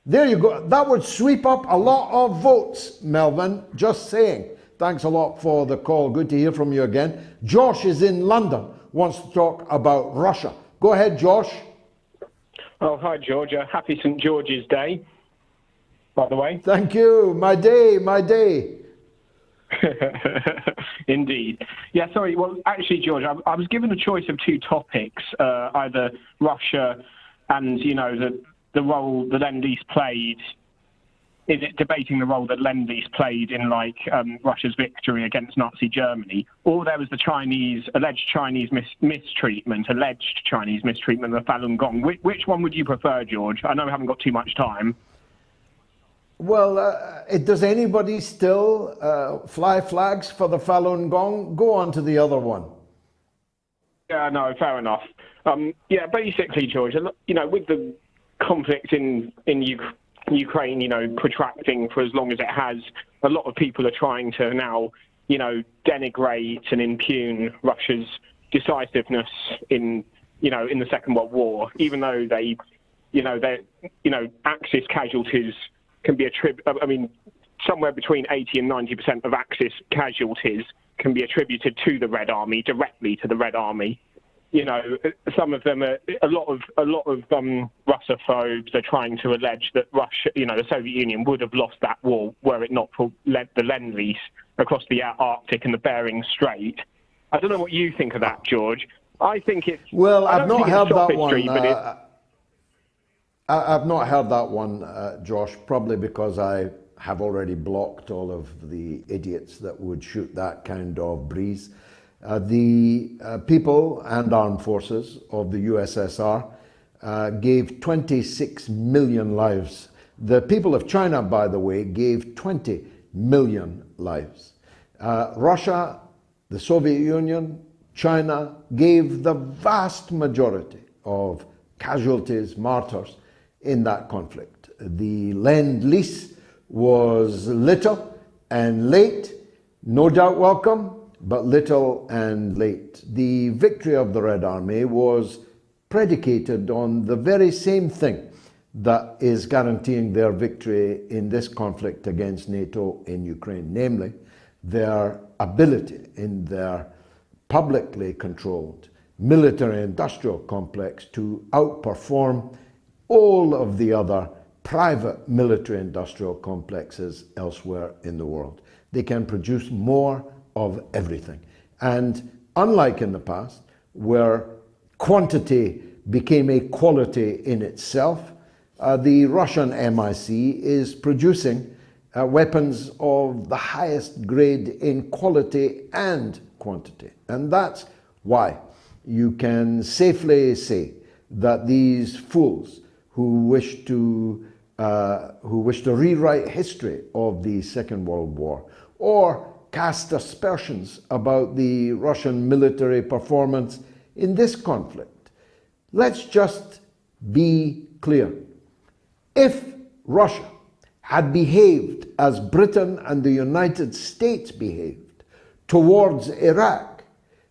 There you go. That would sweep up a lot of votes, Melvin, just saying. Thanks a lot for the call. Good to hear from you again. Josh is in London, wants to talk about Russia. Go ahead, Josh. Oh, hi, George. Happy St. George's Day, by the way. Thank you. My day, my day. Indeed. Yeah, sorry. Well, actually, George, I was given a choice of two topics, either Russia and, you know, the role the Lend-Lease played. Is it debating the role that Lend-Lease played in, like, Russia's victory against Nazi Germany? Or there was the alleged Chinese mistreatment of the Falun Gong. Which one would you prefer, George? I know we haven't got too much time. Well, does anybody still fly flags for the Falun Gong? Go on to the other one. Yeah, no, fair enough. Yeah, basically, George, you know, with the conflict in Ukraine, you know, protracting for as long as it has, a lot of people are trying to now denigrate and impugn Russia's decisiveness in the Second World War, even though Axis casualties can be somewhere between 80 and 90% of Axis casualties can be attributed to the Red Army, directly to the Red Army. Some of them are a lot of Russophobes are trying to allege that Russia, the Soviet Union would have lost that war were it not for the Lend-Lease across the Arctic and the Bering Strait. I don't know what you think of that, George. I think it's I've not heard that one. But I've not heard that one, Josh. Probably because I have already blocked all of the idiots that would shoot that kind of breeze. The people and armed forces of the USSR gave 26 million lives. The people of China, by the way, gave 20 million lives. Russia, the Soviet Union, China gave the vast majority of casualties, martyrs in that conflict. The Lend-Lease was little and late, no doubt welcome, but little and late. The victory of the Red Army was predicated on the very same thing that is guaranteeing their victory in this conflict against NATO in Ukraine, namely their ability in their publicly controlled military-industrial complex to outperform all of the other private military-industrial complexes elsewhere in the world. They can produce more of everything. And unlike in the past, where quantity became a quality in itself, the Russian MIC is producing weapons of the highest grade in quality and quantity. And that's why you can safely say that these fools who wish to rewrite history of the Second World War or cast aspersions about the Russian military performance in this conflict. Let's just be clear. If Russia had behaved as Britain and the United States behaved towards Iraq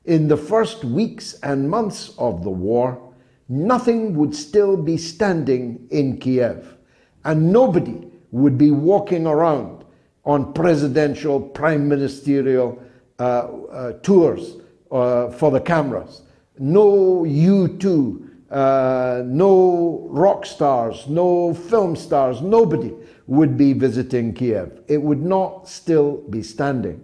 in the first weeks and months of the war, nothing would still be standing in Kiev, and nobody would be walking around on presidential, prime ministerial tours for the cameras. No U2, no rock stars, no film stars, nobody would be visiting Kiev. It would not still be standing.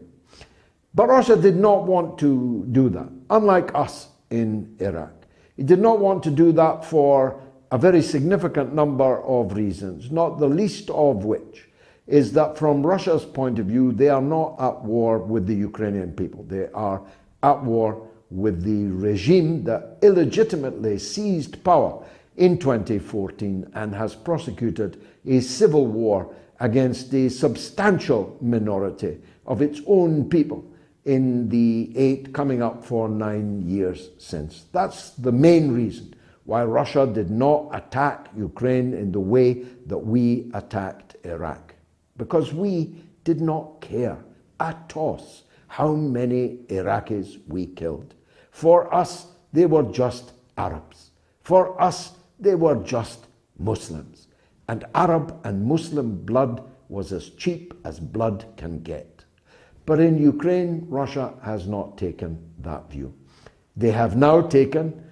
But Russia did not want to do that, unlike us in Iraq. It did not want to do that for a very significant number of reasons, not the least of which is that from Russia's point of view, they are not at war with the Ukrainian people. They are at war with the regime that illegitimately seized power in 2014 and has prosecuted a civil war against a substantial minority of its own people in the 8 coming up for 9 years since. That's the main reason why Russia did not attack Ukraine in the way that we attacked Iraq. Because we did not care a toss how many Iraqis we killed. For us, they were just Arabs. For us, they were just Muslims. And Arab and Muslim blood was as cheap as blood can get. But in Ukraine, Russia has not taken that view. They have now taken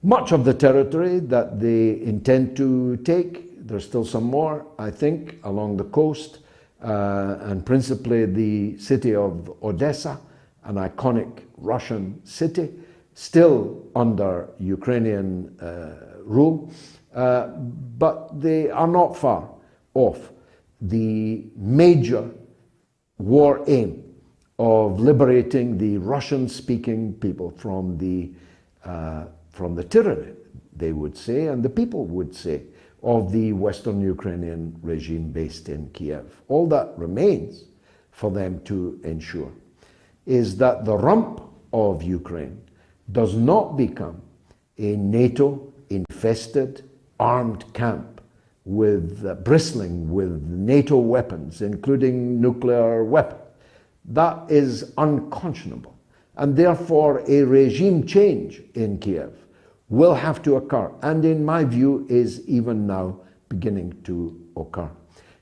much of the territory that they intend to take. There's still some more, I think, along the coast, and principally the city of Odessa, an iconic Russian city, still under Ukrainian rule, but they are not far off the major war aim of liberating the Russian-speaking people from the tyranny, they would say, and the people would say, of the Western Ukrainian regime based in Kiev. All that remains for them to ensure is that the rump of Ukraine does not become a NATO-infested armed camp with bristling with NATO weapons, including nuclear weapons. That is unconscionable. And therefore, a regime change in Kiev will have to occur, and in my view is even now beginning to occur.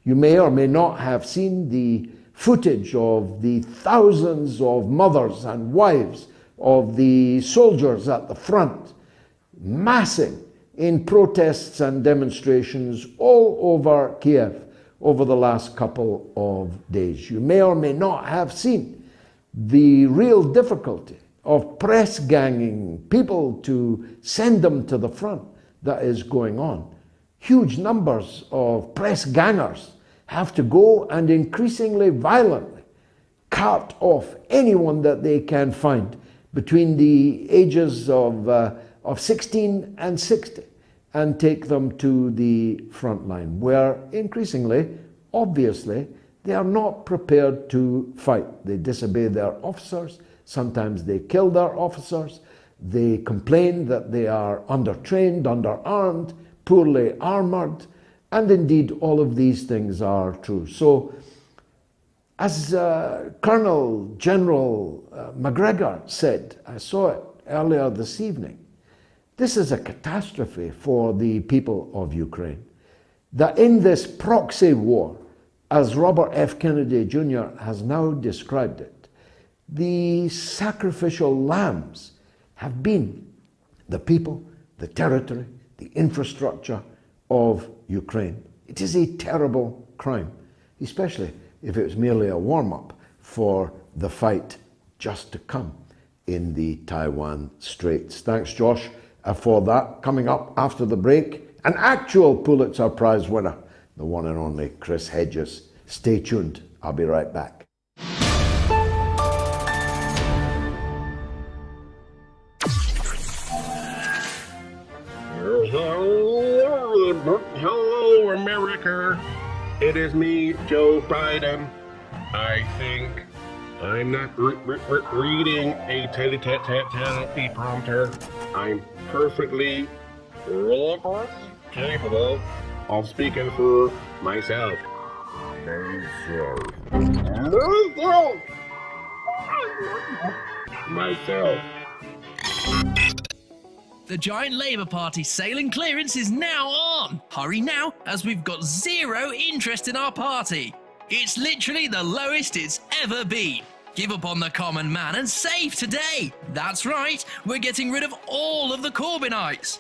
You may or may not have seen the footage of the thousands of mothers and wives of the soldiers at the front, massing in protests and demonstrations all over Kiev over the last couple of days. You may or may not have seen the real difficulty of press ganging people to send them to the front that is going on. Huge numbers of press gangers have to go and increasingly violently cut off anyone that they can find between the ages of 16 and 60 and take them to the front line, where increasingly, obviously, they are not prepared to fight. They disobey their officers. Sometimes they kill their officers. They complain that they are undertrained, underarmed, poorly armored, and indeed all of these things are true. So, as Colonel General McGregor said, I saw it earlier this evening, this is a catastrophe for the people of Ukraine. That in this proxy war, as Robert F. Kennedy Jr. has now described it, the sacrificial lambs have been the people, the territory, the infrastructure of Ukraine. It is a terrible crime, especially if it was merely a warm-up for the fight just to come in the Taiwan Straits. Thanks, Josh, for that. Coming up after the break, an actual Pulitzer Prize winner, the one and only Chris Hedges. Stay tuned. I'll be right back. Hello, America. It is me, Joe Biden. I think I'm not reading a teleprompter. I'm perfectly capable of speaking for myself. Myself. The giant Labour Party sailing clearance is now on. Hurry now, as we've got zero interest in our party. It's literally the lowest it's ever been. Give up on the common man and save today. That's right, we're getting rid of all of the Corbynites.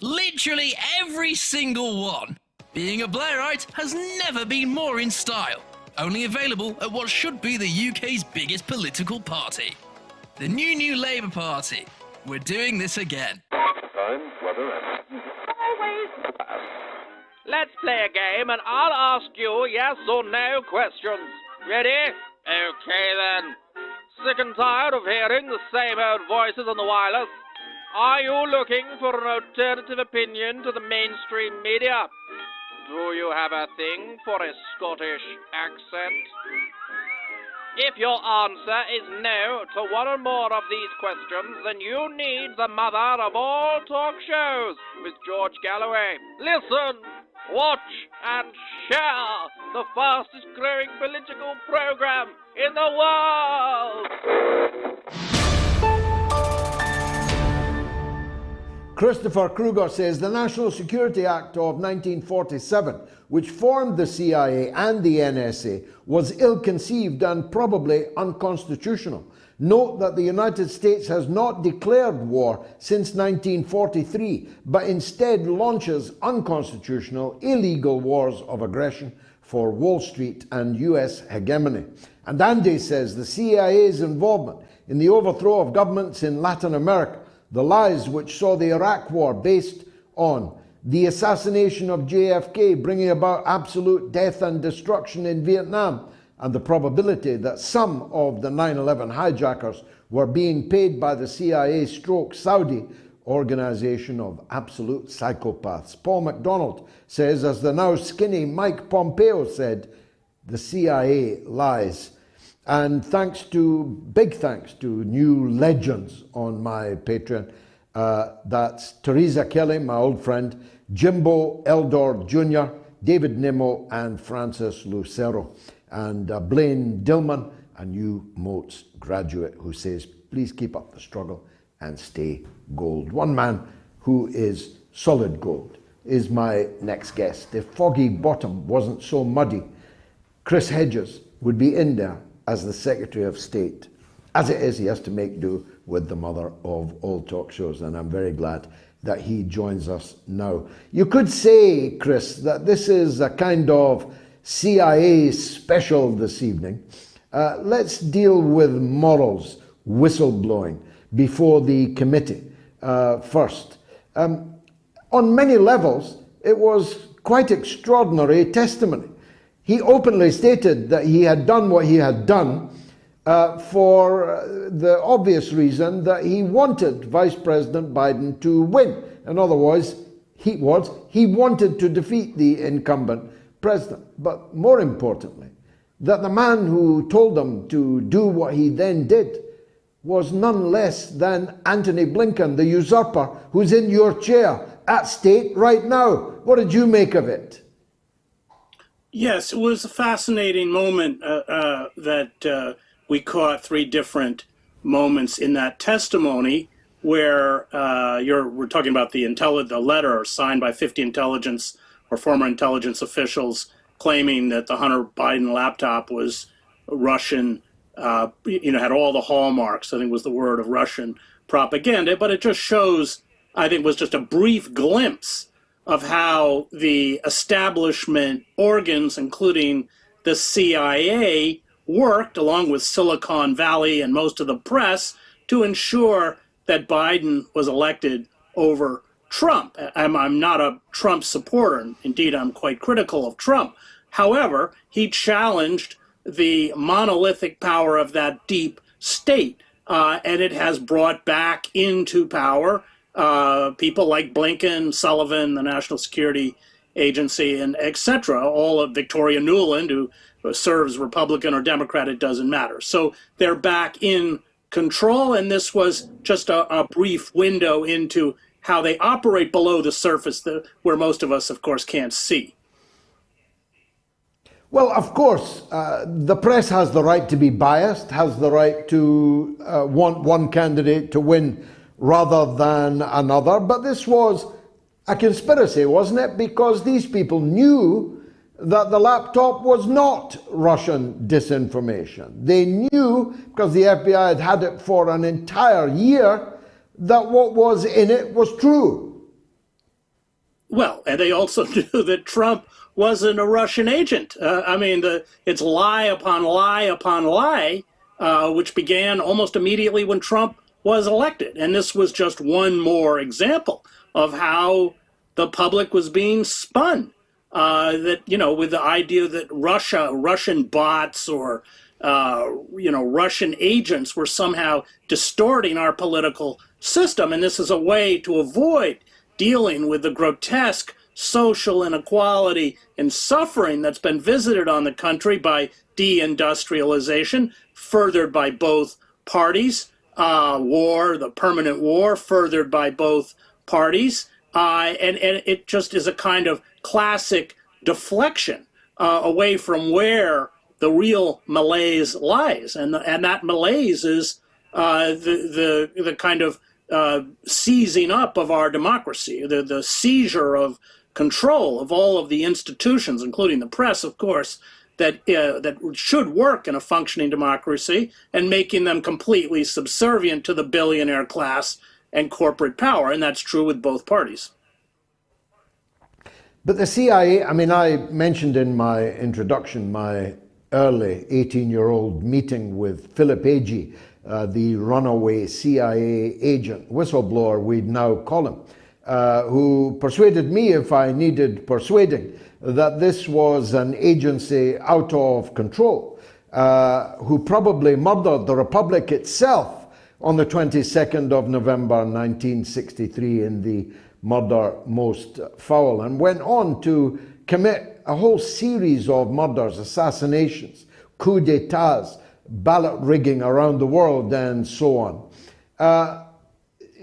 Literally every single one. Being a Blairite has never been more in style. Only available at what should be the UK's biggest political party. The new Labour Party. We're doing this again. Time, weather, and... Let's play a game and I'll ask you yes or no questions. Ready? Okay then. Sick and tired of hearing the same old voices on the wireless? Are you looking for an alternative opinion to the mainstream media? Do you have a thing for a Scottish accent? If your answer is no to one or more of these questions, then you need the mother of all talk shows with George Galloway. Listen, watch, and share the fastest growing political program in the world. Christopher Kruger says the National Security Act of 1947, which formed the CIA and the NSA, was ill-conceived and probably unconstitutional. Note that the United States has not declared war since 1943, but instead launches unconstitutional, illegal wars of aggression for Wall Street and US hegemony. And Andy says the CIA's involvement in the overthrow of governments in Latin America, the lies which saw the Iraq War based on the assassination of JFK bringing about absolute death and destruction in Vietnam, and the probability that some of the 9/11 hijackers were being paid by the CIA/Saudi organization of absolute psychopaths. Paul MacDonald says, as the now skinny Mike Pompeo said, the CIA lies. And big thanks to new legends on my Patreon. That's Teresa Kelly, my old friend, Jimbo Eldor Jr., David Nimmo, and Francis Lucero. And Blaine Dillman a new MOATS graduate who says, please keep up the struggle and stay gold. One man who is solid gold is my next guest. If Foggy Bottom wasn't so muddy, Chris Hedges would be in there as the Secretary of State. As it is, he has to make do with the mother of all talk shows, and I'm very glad that he joins us now. You could say, Chris, that this is a kind of C.I.A. special this evening. Let's deal with morals, whistleblowing, before the committee first. On many levels, it was quite extraordinary testimony. He openly stated that he had done what he had done for the obvious reason that he wanted Vice President Biden to win. In other words, he wanted to defeat the incumbent president. But more importantly, that the man who told him to do what he then did was none less than Antony Blinken, the usurper, who's in your chair at state right now. What did you make of it? Yes, it was a fascinating moment that we caught three different moments in that testimony where we're talking about the letter signed by 50 intelligence or former intelligence officials claiming that the Hunter Biden laptop was Russian, had all the hallmarks, I think was the word, of Russian propaganda. But it just shows, I think, was just a brief glimpse of how the establishment organs, including the CIA, worked along with Silicon Valley and most of the press to ensure that Biden was elected over Trump. I'm not a Trump supporter. Indeed, I'm quite critical of Trump. However, he challenged the monolithic power of that deep state, and it has brought back into power people like Blinken, Sullivan, the National Security Agency, and et cetera, all of Victoria Nuland, who serves Republican or Democrat, it doesn't matter. So they're back in control, and this was just a brief window into how they operate below the surface, where most of us, of course, can't see. Well, of course, the press has the right to be biased, has the right to want one candidate to win rather than another. But this was a conspiracy, wasn't it? Because these people knew that the laptop was not Russian disinformation. They knew, because the FBI had had it for an entire year, that what was in it was true. Well, and they also knew that Trump wasn't a Russian agent. It's lie upon lie upon lie, which began almost immediately when Trump was elected. And this was just one more example of how the public was being spun. With the idea that Russian bots or, Russian agents were somehow distorting our political system. And this is a way to avoid dealing with the grotesque social inequality and suffering that's been visited on the country by deindustrialization, furthered by both parties, the permanent war, furthered by both parties. And it just is a kind of classic deflection away from where the real malaise lies. And that malaise is the kind of seizing up of our democracy, the seizure of control of all of the institutions, including the press, of course, that should work in a functioning democracy, and making them completely subservient to the billionaire class and corporate power. And that's true with both parties. But the CIA, I mentioned in my introduction my early 18-year-old meeting with Philip Agee, the runaway CIA agent, whistleblower we'd now call him, who persuaded me, if I needed persuading, that this was an agency out of control, who probably murdered the Republic itself on the 22nd of November 1963 in the murder most foul, and went on to commit a whole series of murders, assassinations, coups d'etats, ballot rigging around the world, and so on.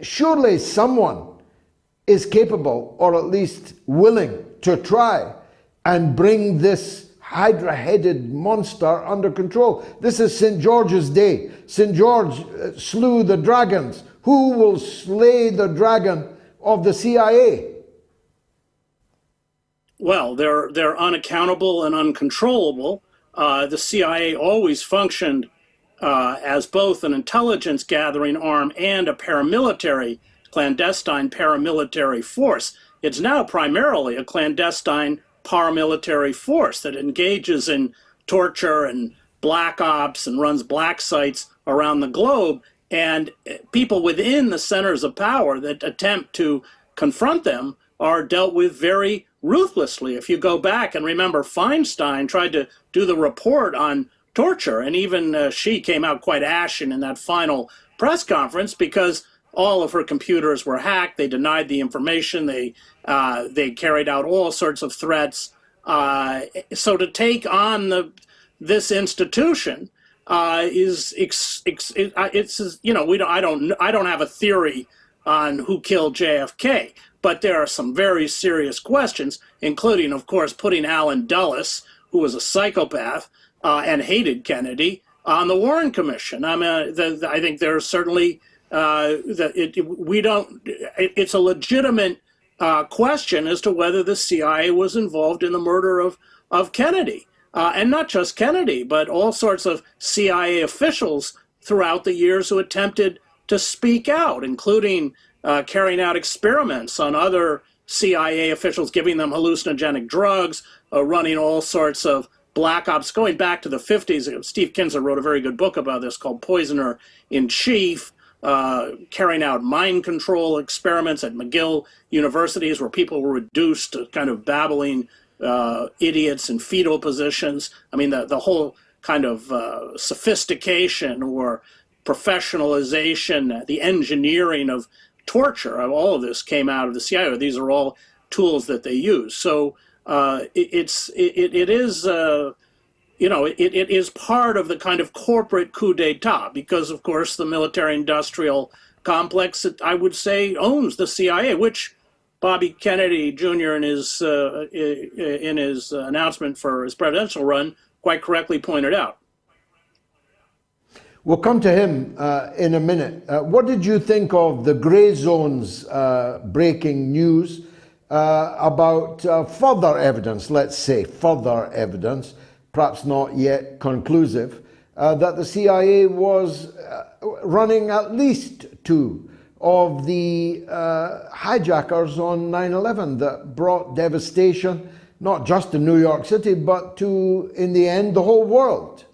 Surely someone is capable, or at least willing, to try and bring this hydra-headed monster under control. This is St. George's Day. St. George slew the dragons. Who will slay the dragon of the CIA? Well, they're unaccountable and uncontrollable. The CIA always functioned as both an intelligence gathering arm and a clandestine paramilitary force. It's now primarily a clandestine paramilitary force that engages in torture and black ops and runs black sites around the globe. And people within the centers of power that attempt to confront them are dealt with very ruthlessly. If you go back and remember, Feinstein tried to do the report on torture, and even she came out quite ashen in that final press conference because all of her computers were hacked. They denied the information. They carried out all sorts of threats. So to take on this institution I don't have a theory on who killed JFK, but there are some very serious questions, including, of course, putting Alan Dulles, who was a psychopath and hated Kennedy, on the Warren Commission. I mean, I think there's certainly it's a legitimate question as to whether the CIA was involved in the murder of Kennedy. And not just Kennedy, but all sorts of CIA officials throughout the years who attempted to speak out, including carrying out experiments on other CIA officials, giving them hallucinogenic drugs, running all sorts of black ops, going back to the 50s. Steve Kinzer wrote a very good book about this called Poisoner in Chief, carrying out mind control experiments at McGill universities where people were reduced to kind of babbling idiots in fetal positions. I mean, the whole kind of sophistication or professionalization, the engineering of torture, of all of this came out of the CIA. These are all tools that they use. So it is part of the kind of corporate coup d'etat because, of course, the military-industrial complex, I would say, owns the CIA, which Bobby Kennedy Jr. in his announcement for his presidential run quite correctly pointed out. We'll come to him in a minute. What did you think of the Grey Zone's breaking news about further evidence, let's say further evidence, perhaps not yet conclusive, that the CIA was running at least two of the hijackers on 9/11 that brought devastation, not just to New York City, but to, in the end, the whole world?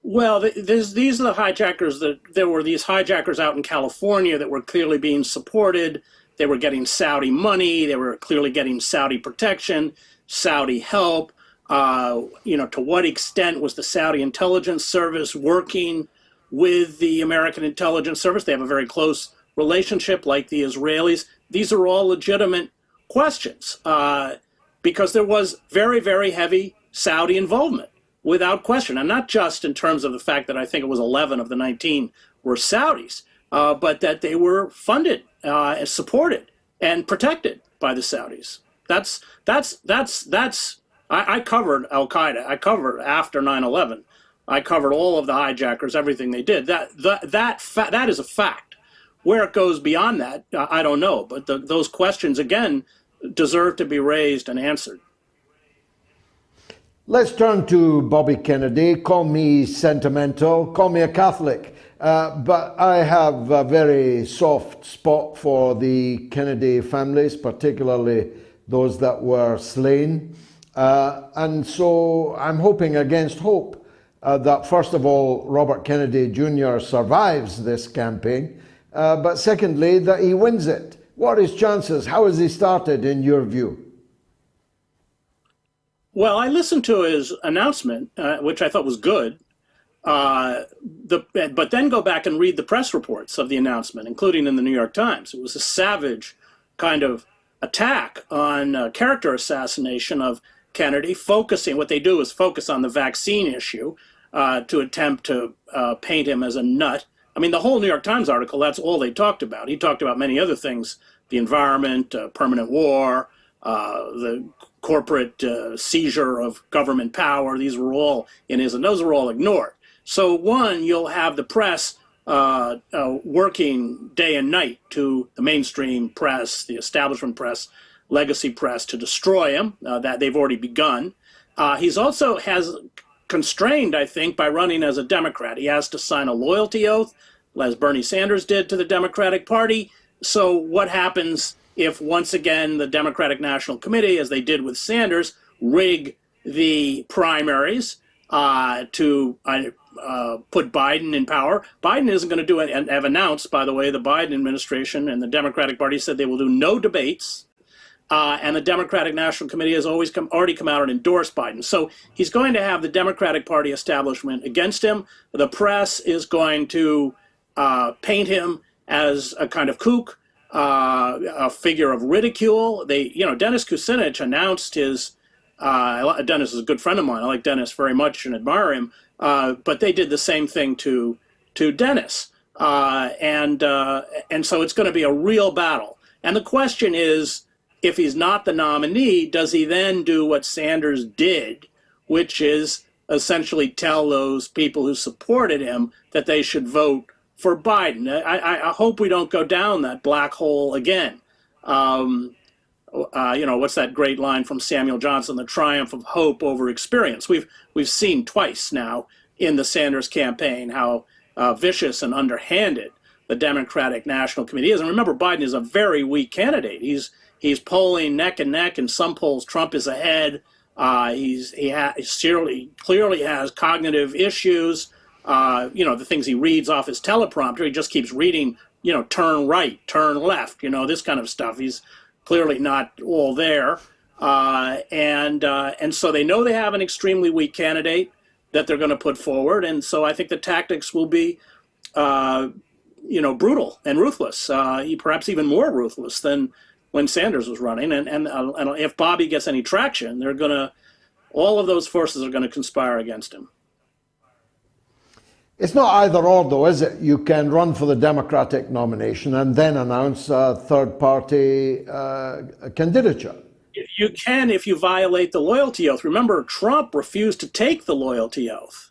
Well, these are the hijackers there were these hijackers out in California that were clearly being supported. They were getting Saudi money. They were clearly getting Saudi protection, Saudi help. To what extent was the Saudi intelligence service working with the American intelligence service? They have a very close relationship, like the Israelis. These are all legitimate questions because there was very, very heavy Saudi involvement, without question. And not just in terms of the fact that I think it was 11 of the 19 were Saudis, but that they were funded, supported, and protected by the Saudis. I covered Al-Qaeda. I covered after 9/11. I covered all of the hijackers, everything they did. That is a fact. Where it goes beyond that, I don't know. But those questions, again, deserve to be raised and answered. Let's turn to Bobby Kennedy. Call me sentimental, call me a Catholic, but I have a very soft spot for the Kennedy families, particularly those that were slain. And so I'm hoping against hope that, first of all, Robert Kennedy Jr. survives this campaign, but secondly, that he wins it. What are his chances? How has he started, in your view? Well, I listened to his announcement, which I thought was good, but then go back and read the press reports of the announcement, including in the New York Times. It was a savage kind of attack on character assassination of Kennedy, what they do is focus on the vaccine issue to attempt to paint him as a nut. I mean, the whole New York Times article, that's all they talked about. He talked about many other things, the environment, permanent war, the corporate seizure of government power. These were all in his, and those were all ignored. So one, you'll have the press working day and night to the mainstream press, the establishment press, legacy press, to destroy him. That they've already begun. He's also has constrained, I think, by running as a Democrat. He has to sign a loyalty oath, as Bernie Sanders did to the Democratic Party. So what happens if once again the Democratic National Committee, as they did with Sanders, rig the primaries to put Biden in power? Biden isn't going to do it, and have announced, by the way, the Biden administration and the Democratic Party said they will do no debates. And the Democratic National Committee has already come out and endorsed Biden. So he's going to have the Democratic Party establishment against him. The press is going to paint him as a kind of kook, a figure of ridicule. Dennis Kucinich announced his. Dennis is a good friend of mine. I like Dennis very much and admire him. But they did the same thing to Dennis, and so it's going to be a real battle. And the question is, if he's not the nominee, does he then do what Sanders did, which is essentially tell those people who supported him that they should vote for Biden? I hope we don't go down that black hole again. What's that great line from Samuel Johnson, the triumph of hope over experience? We've seen twice now in the Sanders campaign how vicious and underhanded the Democratic National Committee is. And remember, Biden is a very weak candidate. He's polling neck and neck. In some polls, Trump is ahead. He clearly has cognitive issues. The things he reads off his teleprompter, he just keeps reading, turn right, turn left, this kind of stuff. He's clearly not all there. And so they know they have an extremely weak candidate that they're going to put forward. And so I think the tactics will be, brutal and ruthless, perhaps even more ruthless than when Sanders was running. And if Bobby gets any traction, all of those forces are going to conspire against him. It's not either or, though, is it? You can run for the Democratic nomination and then announce a third-party candidature. You can if you violate the loyalty oath. Remember, Trump refused to take the loyalty oath,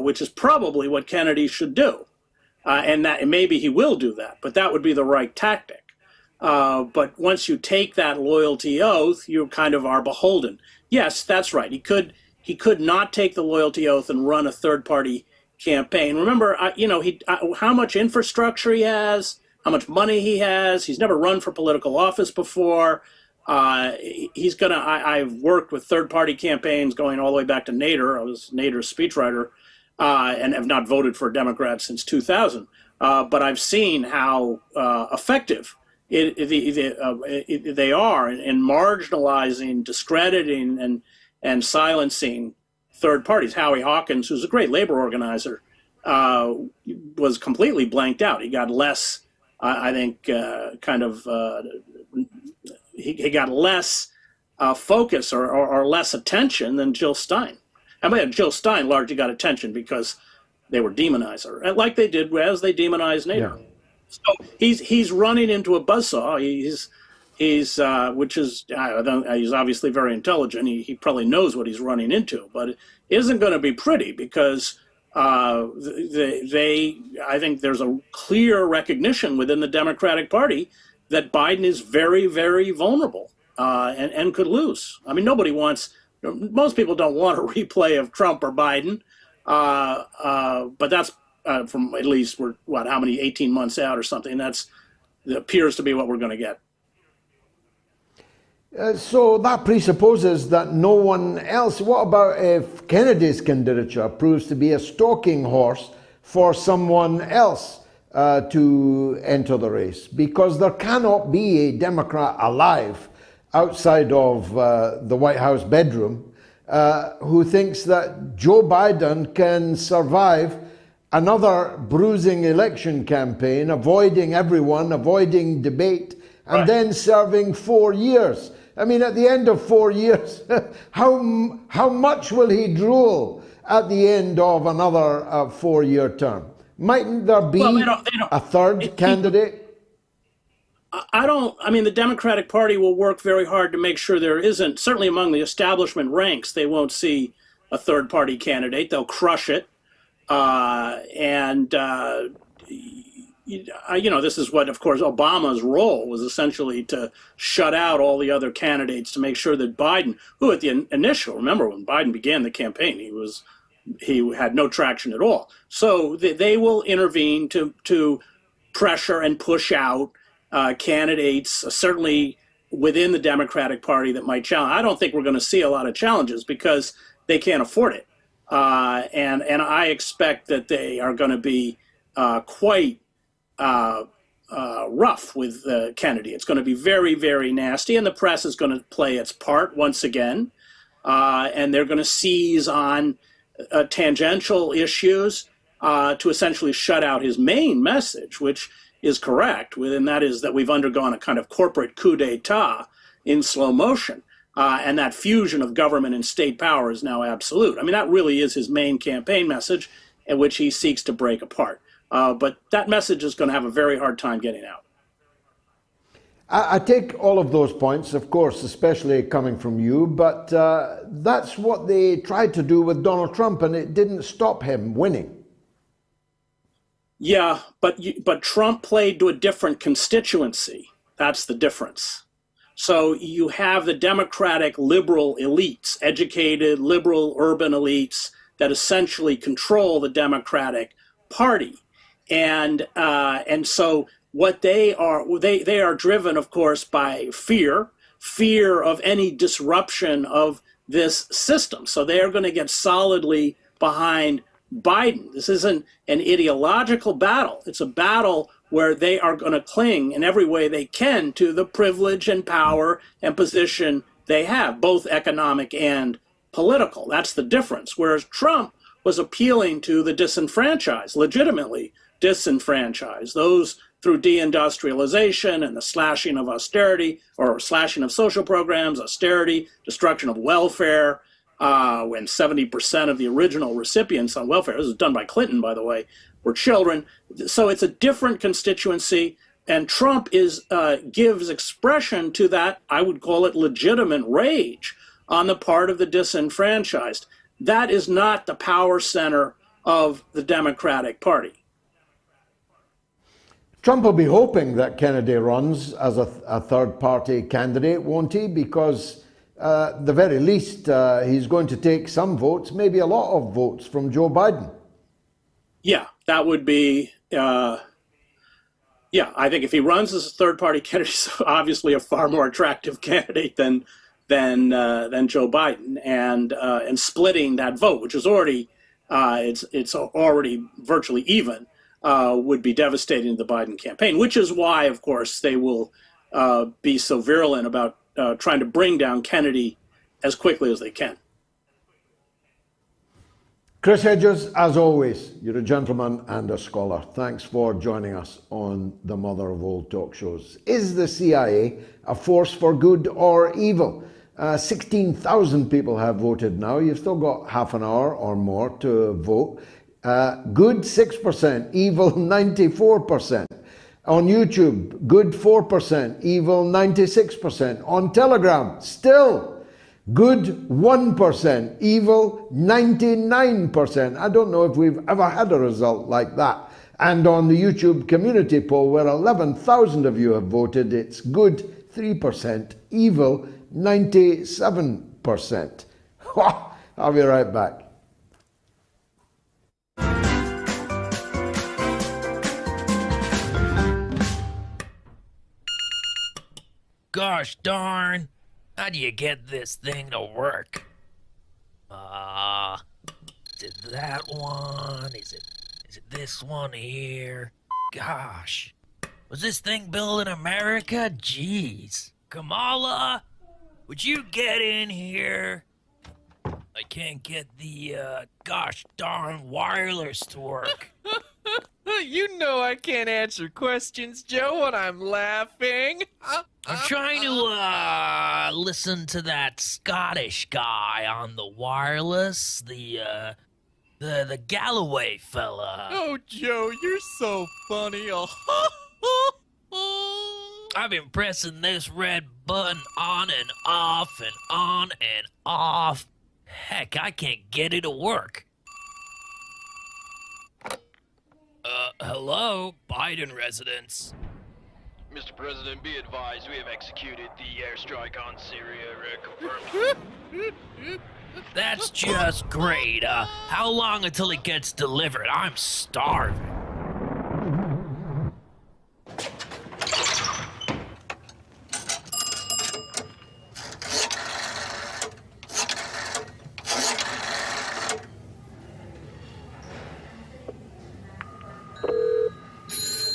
which is probably what Kennedy should do. And maybe he will do that, but that would be the right tactic. But once you take that loyalty oath, you kind of are beholden. Yes, that's right. He could not take the loyalty oath and run a third-party campaign. Remember, how much infrastructure he has, how much money he has. He's never run for political office before. I've worked with third-party campaigns going all the way back to Nader. I was Nader's speechwriter, and have not voted for a Democrat since 2000. But I've seen how effective they are in marginalizing, discrediting, and silencing third parties. Howie Hawkins, who's a great labor organizer, was completely blanked out. He got less, he got less focus or less attention than Jill Stein. I mean, Jill Stein largely got attention because they were demonizing her, like they did as they demonized Nader. Yeah. So he's running into a buzzsaw. He's obviously very intelligent. He probably knows what he's running into, but it isn't going to be pretty because I think there's a clear recognition within the Democratic Party that Biden is very, very vulnerable and could lose. I mean, most people don't want a replay of Trump or Biden, but that's from at least 18 months out or something. That appears to be what we're going to get. So that presupposes that no one else. What about if Kennedy's candidature proves to be a stalking horse for someone else to enter the race? Because there cannot be a Democrat alive outside of the White House bedroom who thinks that Joe Biden can survive another bruising election campaign, avoiding everyone, avoiding debate, and then serving 4 years. I mean, at the end of 4 years, how much will he drool at the end of another 4-year term? Mightn't there be a third candidate? I mean, the Democratic Party will work very hard to make sure there isn't, certainly among the establishment ranks, they won't see a third party candidate. They'll crush it. This is what, of course, Obama's role was essentially to shut out all the other candidates to make sure that Biden, who at the initial, remember when Biden began the campaign, he had no traction at all. So they will intervene to pressure and push out candidates, certainly within the Democratic Party, that might challenge. I don't think we're going to see a lot of challenges because they can't afford it. And I expect that they are going to be quite rough with Kennedy. It's going to be very, very nasty, and the press is going to play its part once again. And they're going to seize on tangential issues to essentially shut out his main message, which is correct, and that is that we've undergone a kind of corporate coup d'etat in slow motion. And that fusion of government and state power is now absolute. I mean, that really is his main campaign message, in which he seeks to break apart. But that message is going to have a very hard time getting out. I take all of those points, of course, especially coming from you, but that's what they tried to do with Donald Trump, and it didn't stop him winning. Yeah, but Trump played to a different constituency. That's the difference. So you have the Democratic liberal elites, educated liberal urban elites that essentially control the Democratic Party, and so what they are driven, of course, by fear of any disruption of this system. So they are going to get solidly behind Biden. This isn't an ideological battle. It's a battle where they are going to cling in every way they can to the privilege and power and position they have, both economic and political. That's the difference. Whereas Trump was appealing to the disenfranchised, legitimately disenfranchised, those through deindustrialization and the slashing of austerity, or slashing of social programs, austerity, destruction of welfare, when 70% of the original recipients on welfare, this was done by Clinton, by the way, were children. So it's a different constituency, and Trump gives expression to that, I would call it legitimate rage on the part of the disenfranchised. That is not the power center of the Democratic Party. Trump will be hoping that Kennedy runs as a third-party candidate, won't he? Because at the very least, he's going to take some votes, maybe a lot of votes from Joe Biden. Yeah, that would be, I think if he runs as a third-party candidate, he's obviously a far more attractive candidate than Joe Biden, and splitting that vote, which is already, it's already virtually even, would be devastating to the Biden campaign, which is why, of course, they will be so virulent about trying to bring down Kennedy as quickly as they can. Chris Hedges, as always, you're a gentleman and a scholar. Thanks for joining us on the Mother of All Talk Shows. Is the CIA a force for good or evil? 16,000 people have voted now. You've still got half an hour or more to vote. Good 6%, evil 94%. On YouTube, good 4%, evil 96%. On Telegram, still good 1%, evil 99%. I don't know if we've ever had a result like that. And on the YouTube community poll, where 11,000 of you have voted, it's good 3%, evil 97%. I'll be right back. Gosh darn, how do you get this thing to work? Is it that one? Is it this one here? Gosh, was this thing built in America? Jeez. Kamala, would you get in here? I can't get the, gosh darn wireless to work. You know I can't answer questions, Joe, when I'm laughing. I'm trying to, listen to that Scottish guy on the wireless, the Galloway fella. Oh, Joe, you're so funny. I've been pressing this red button on and off and on and off. Heck, I can't get it to work. Hello, Biden residence. Mr. President, be advised, we have executed the airstrike on Syria. Confirmed. That's just great. How long until it gets delivered? I'm starving.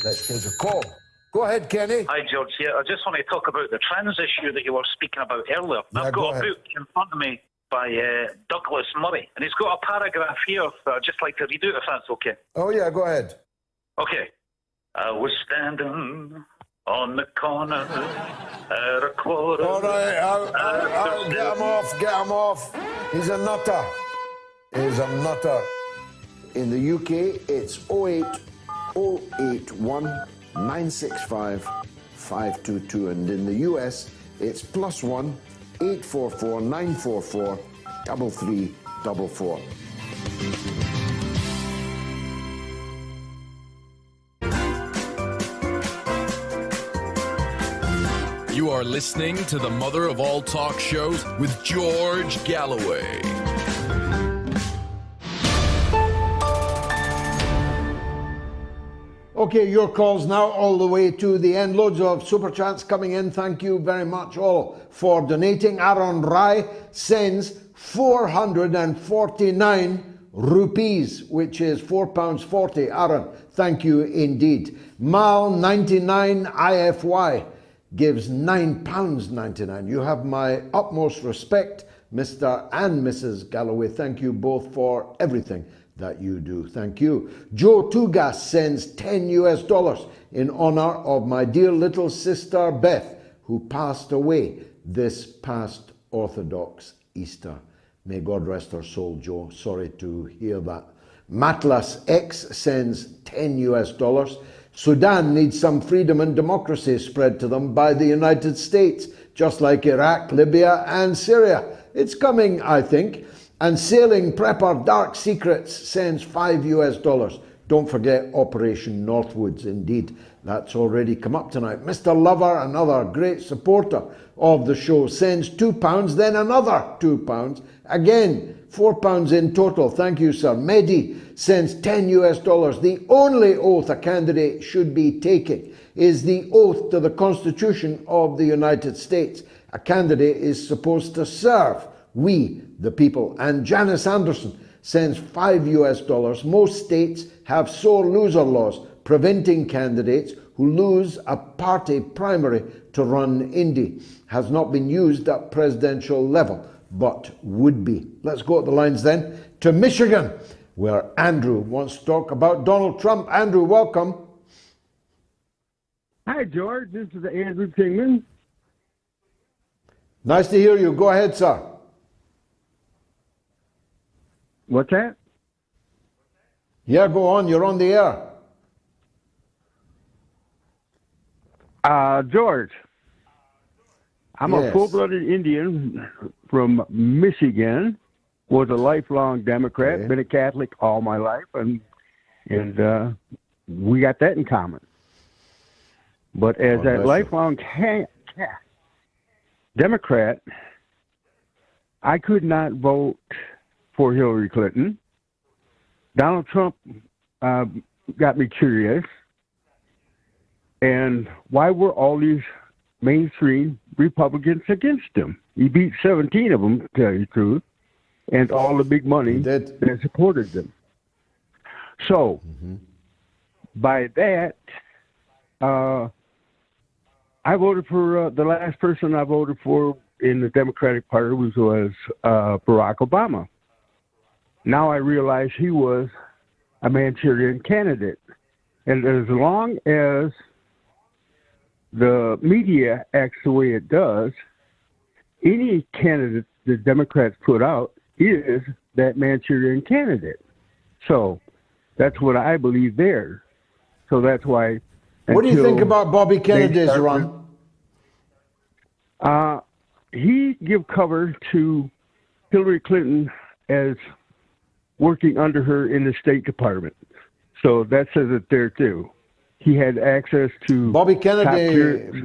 Let's take a call. Go ahead, Kenny. Hi, George. Yeah, I just want to talk about the trans issue that you were speaking about earlier. Yeah, I've go got a ahead. book in front of me by Douglas Murray, and he's got a paragraph here that I'd just like to read out, if that's okay. Oh, yeah, go ahead. Okay. I was standing on the corner at a quarter. All right, I'll get him off, get him off. He's a nutter. He's a nutter. In the UK, it's 08081 965 522, and in the US, it's +1 844 944 3344. You are listening to the mother of all talk shows with George Galloway. Okay, your calls now all the way to the end. Loads of super chats coming in. Thank you very much all for donating. Aaron Rai sends 449 rupees, which is £4.40. Aaron, thank you indeed. Mal99 IFY gives £9.99. You have my utmost respect, Mr. and Mrs. Galloway. Thank you both for everything that you do. Thank you. Joe Tugas sends $10 in honor of my dear little sister Beth, who passed away this past Orthodox Easter. May God rest her soul, Joe. Sorry to hear that. Matlas X sends $10. Sudan needs some freedom and democracy spread to them by the United States, just like Iraq, Libya, and Syria. It's coming, I think. And Sailing Prepper Dark Secrets sends $5. Don't forget Operation Northwoods, indeed. That's already come up tonight. Mr. Lover, another great supporter of the show, sends £2, then another £2. Again, £4 in total. Thank you, sir. Mehdi sends $10. The only oath a candidate should be taking is the oath to the Constitution of the United States. A candidate is supposed to serve we, the people. And Janice Anderson sends $5. Most states have sore loser laws preventing candidates who lose a party primary to run Indy. Has not been used at presidential level, but would be. Let's go to the lines then to Michigan, where Andrew wants to talk about Donald Trump. Andrew, welcome. Hi, George. This is Andrew Kingman. Nice to hear you. Go ahead, sir. What's that? Yeah, go on. You're on the air. George, I'm a full-blooded Indian from Michigan, was a lifelong Democrat, been a Catholic all my life, and we got that in common. But as a lifelong Democrat, I could not vote for Hillary Clinton. Donald Trump got me curious. And why were all these mainstream Republicans against him? He beat 17 of them, to tell you the truth, and all the big money that supported them. So, by that, I voted for the last person I voted for in the Democratic Party was Barack Obama. Now I realize he was a Manchurian candidate. And as long as the media acts the way it does, any candidate the Democrats put out is that Manchurian candidate. So that's what I believe there. So that's why. What do you think about Bobby Kennedy's run? He give cover to Hillary Clinton as working under her in the State Department. So that says it there too. He had access to Bobby Kennedy,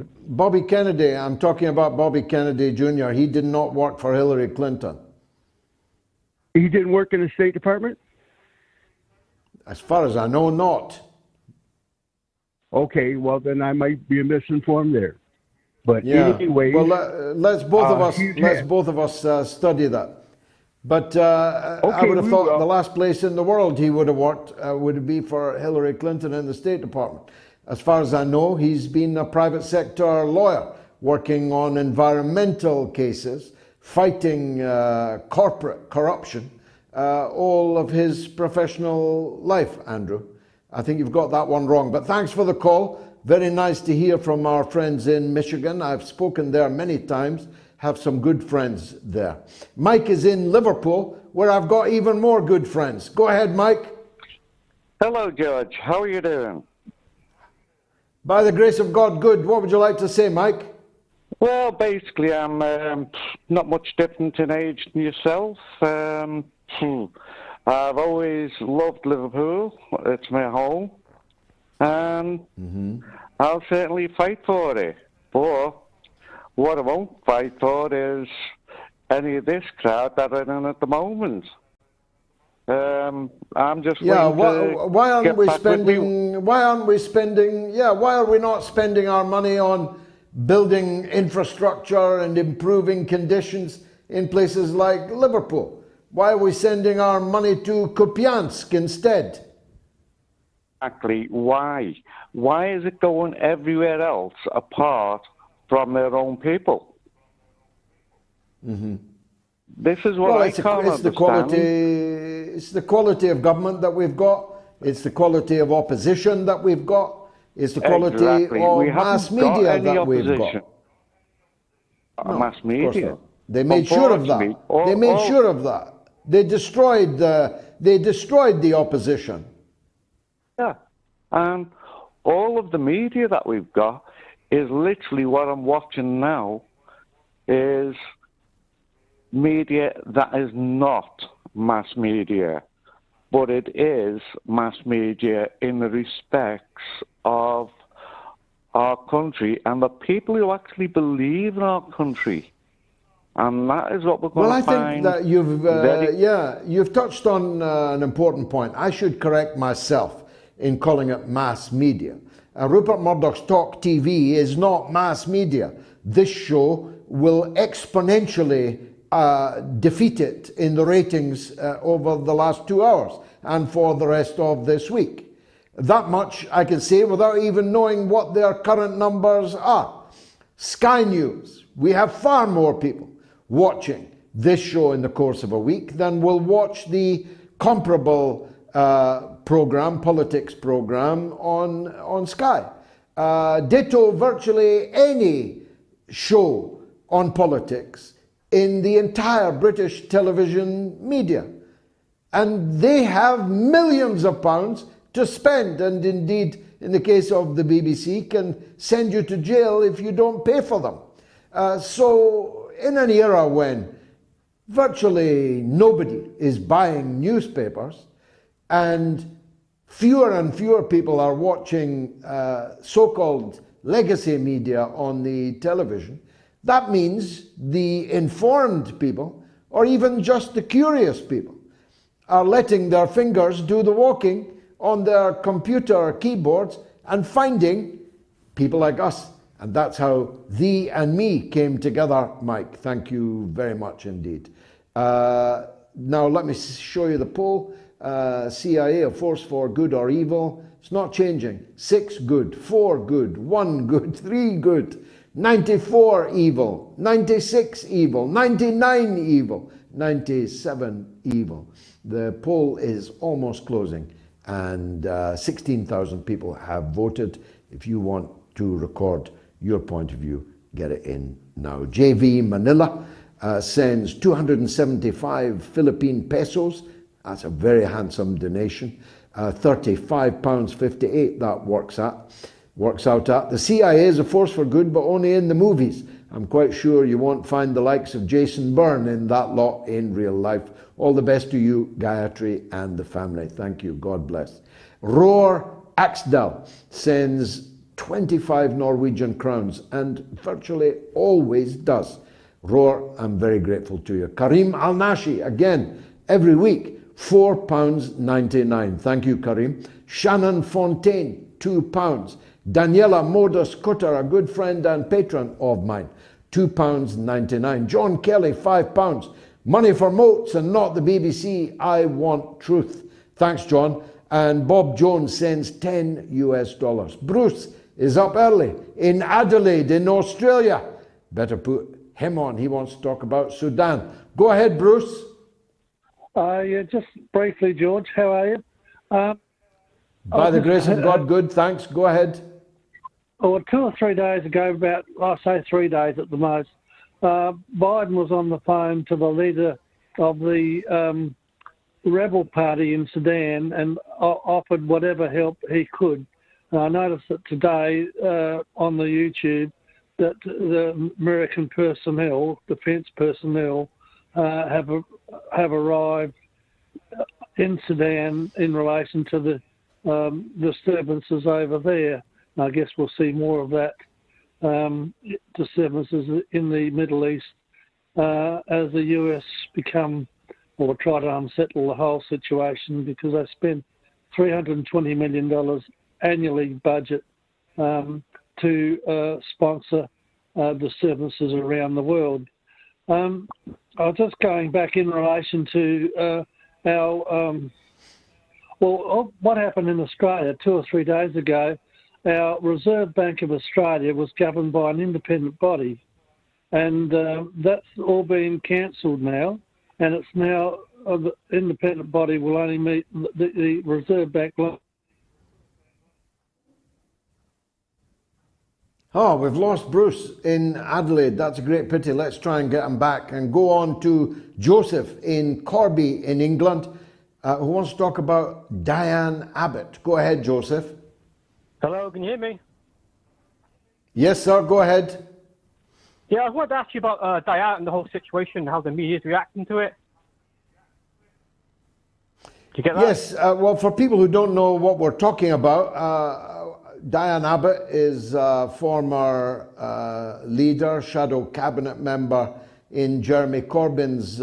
I'm talking about Bobby Kennedy Jr. He did not work for Hillary Clinton. He didn't work in the State Department? As far as I know, not. Okay, well then I might be misinformed there. But yeah. anyway, well, let's both of us study that. But I would have thought the last place in the world he would have worked would be for Hillary Clinton in the State Department. As far as I know, he's been a private sector lawyer working on environmental cases, fighting corporate corruption, all of his professional life, Andrew. I think you've got that one wrong. But thanks for the call. Very nice to hear from our friends in Michigan. I've spoken there many times. Have some good friends there. Mike is in Liverpool, where I've got even more good friends. Go ahead, Mike. Hello, George. How are you doing? By the grace of God, good. What would you like to say, Mike? Well, basically, I'm not much different in age than yourself. I've always loved Liverpool. It's my home. And I'll certainly fight for it. But what I won't fight for is any of this crowd that are in at the moment. I'm just why are we not spending our money on building infrastructure and improving conditions in places like Liverpool? Why are we sending our money to Kupiansk instead? Exactly. Why? Why is it going everywhere else apart from their own people? This is what I can't understand. It's the quality of government that we've got. It's the quality of opposition that we've got. It's the quality of mass media that we've got. No, mass media. They made sure of that. They made sure of that. They destroyed the opposition. Yeah, and all of the media that we've got is literally what I'm watching now is media that is not mass media, but it is mass media in the respects of our country and the people who actually believe in our country. And that is what we're going to find. Well, I think that you've touched on an important point. I should correct myself in calling it mass media. Rupert Murdoch's Talk TV is not mass media. This show will exponentially defeat it in the ratings over the last 2 hours and for the rest of this week. That much I can say without even knowing what their current numbers are. Sky News, we have far more people watching this show in the course of a week than will watch the comparable politics program on Sky. Ditto virtually any show on politics in the entire British television media. And they have millions of pounds to spend, and indeed, in the case of the BBC, can send you to jail if you don't pay for them. So in an era when virtually nobody is buying newspapers and fewer people are watching so-called legacy media on the television, that means the informed people, or even just the curious people, are letting their fingers do the walking on their computer keyboards and finding people like us. And that's how thee and me came together, Mike. Thank you very much indeed. Now let me show you the poll. C.I.A, a force for good or evil. It's not changing. 6 good, 4 good, 1 good, 3 good, 94 evil, 96 evil, 99 evil, 97 evil. The poll is almost closing and 16,000 people have voted. If you want to record your point of view, get it in now. JV Manila sends 275 Philippine pesos. That's a very handsome donation. £35.58 that works out at. The CIA is a force for good, but only in the movies. I'm quite sure you won't find the likes of Jason Byrne in that lot in real life. All the best to you, Gayatri, and the family. Thank you. God bless. Roar Axdal sends 25 Norwegian crowns and virtually always does. Roar, I'm very grateful to you. Karim Al-Nashi, again, every week, £4.99. Thank you, Karim. Shannon Fontaine, £2. Daniela Modus Cutter, a good friend and patron of mine, £2.99. John Kelly, £5. Money for MOATS and not the BBC. I want truth. Thanks, John. And Bob Jones sends $10. Bruce is up early in Adelaide in Australia. Better put him on. He wants to talk about Sudan. Go ahead, Bruce. Yeah, just briefly, George, how are you? By the grace of God, good, thanks. Go ahead. Oh, 2 or 3 days ago, about, I say 3 days at the most, Biden was on the phone to the leader of the rebel party in Sudan and offered whatever help he could. I noticed that today on the YouTube that the American personnel, defence personnel, have arrived in Sudan in relation to the disturbances over there. I guess we'll see more of that disturbances in the Middle East as the US become or try to unsettle the whole situation, because they spend $320 million annually budget to sponsor disturbances around the world. I was just going back in relation to what happened in Australia 2 or 3 days ago. Our Reserve Bank of Australia was governed by an independent body, and that's all been cancelled now, and it's now the independent body will only meet the Reserve Bank. Oh, we've lost Bruce in Adelaide. That's a great pity. Let's try and get him back and go on to Joseph in Corby in England, who wants to talk about Diane Abbott. Go ahead, Joseph. Hello, can you hear me? Yes, sir, go ahead. Yeah, I wanted to ask you about Diane and the whole situation, how the media is reacting to it. Did you get that? Yes, well, for people who don't know what we're talking about, Diane Abbott is a former leader, shadow cabinet member in Jeremy Corbyn's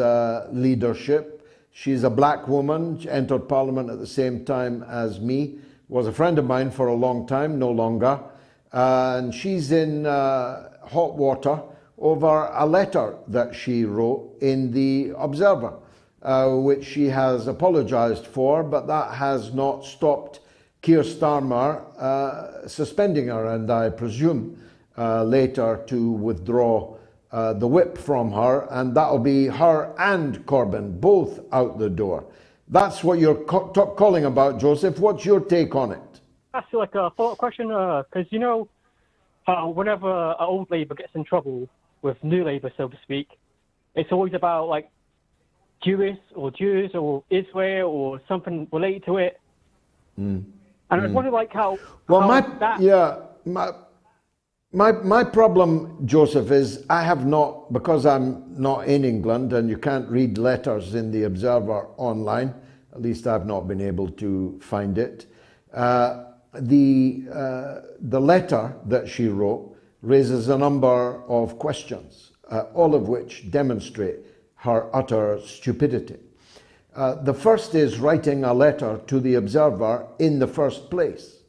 leadership. She's a black woman, she entered Parliament at the same time as me, was a friend of mine for a long time, no longer. And she's in hot water over a letter that she wrote in the Observer, which she has apologised for, but that has not stopped Keir Starmer suspending her, and I presume later to withdraw the whip from her, and that'll be her and Corbyn both out the door. That's what you're calling about, Joseph. What's your take on it? That's like a follow-up question, because you know how whenever old Labour gets in trouble with new Labour, so to speak, it's always about like Jews or Israel or something related to it. And I was wondering like how... Well, how my problem, Joseph, is I have not, because I'm not in England and you can't read letters in the Observer online, at least I've not been able to find it. The letter that she wrote raises a number of questions, all of which demonstrate her utter stupidity. The first is writing a letter to the Observer in the first place.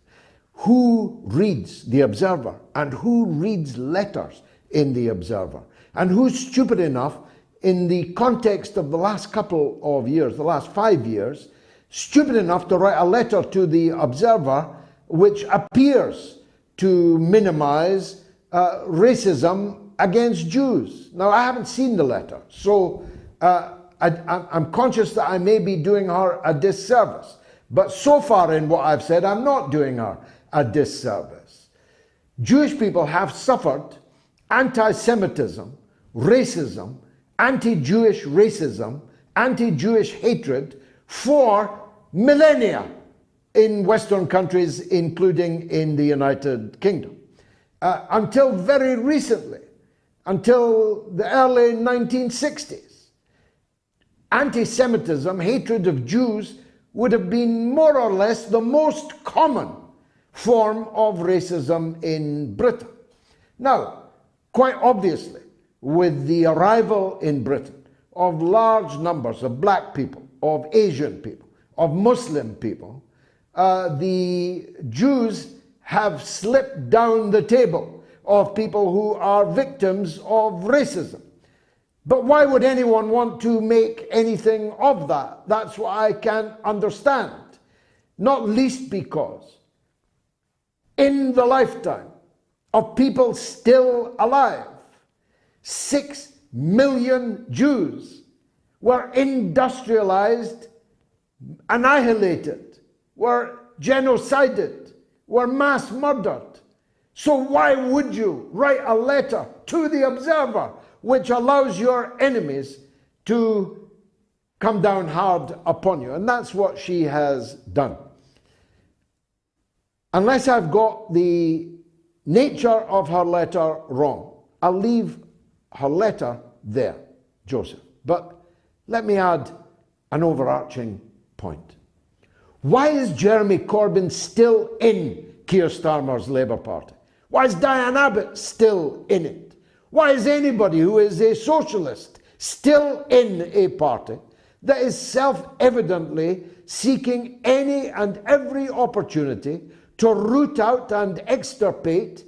Who reads the Observer and who reads letters in the Observer? And who's stupid enough, in the context of the last couple of years, the last 5 years, stupid enough to write a letter to the Observer which appears to minimize racism against Jews? Now, I haven't seen the letter, so I'm conscious that I may be doing her a disservice. But so far in what I've said, I'm not doing her a disservice. Jewish people have suffered anti-Semitism, racism, anti-Jewish racism, anti-Jewish hatred for millennia in Western countries, including in the United Kingdom. Until very recently, until the early 1960s. Anti-Semitism, hatred of Jews, would have been more or less the most common form of racism in Britain. Now, quite obviously, with the arrival in Britain of large numbers of black people, of Asian people, of Muslim people, the Jews have slipped down the table of people who are victims of racism. But why would anyone want to make anything of that? That's what I can't understand. Not least because in the lifetime of people still alive, 6 million Jews were industrialized, annihilated, were genocided, were mass murdered. So why would you write a letter to the Observer which allows your enemies to come down hard upon you? And that's what she has done. Unless I've got the nature of her letter wrong, I'll leave her letter there, Joseph. But let me add an overarching point. Why is Jeremy Corbyn still in Keir Starmer's Labour Party? Why is Diane Abbott still in it? Why is anybody who is a socialist still in a party that is self-evidently seeking any and every opportunity to root out and extirpate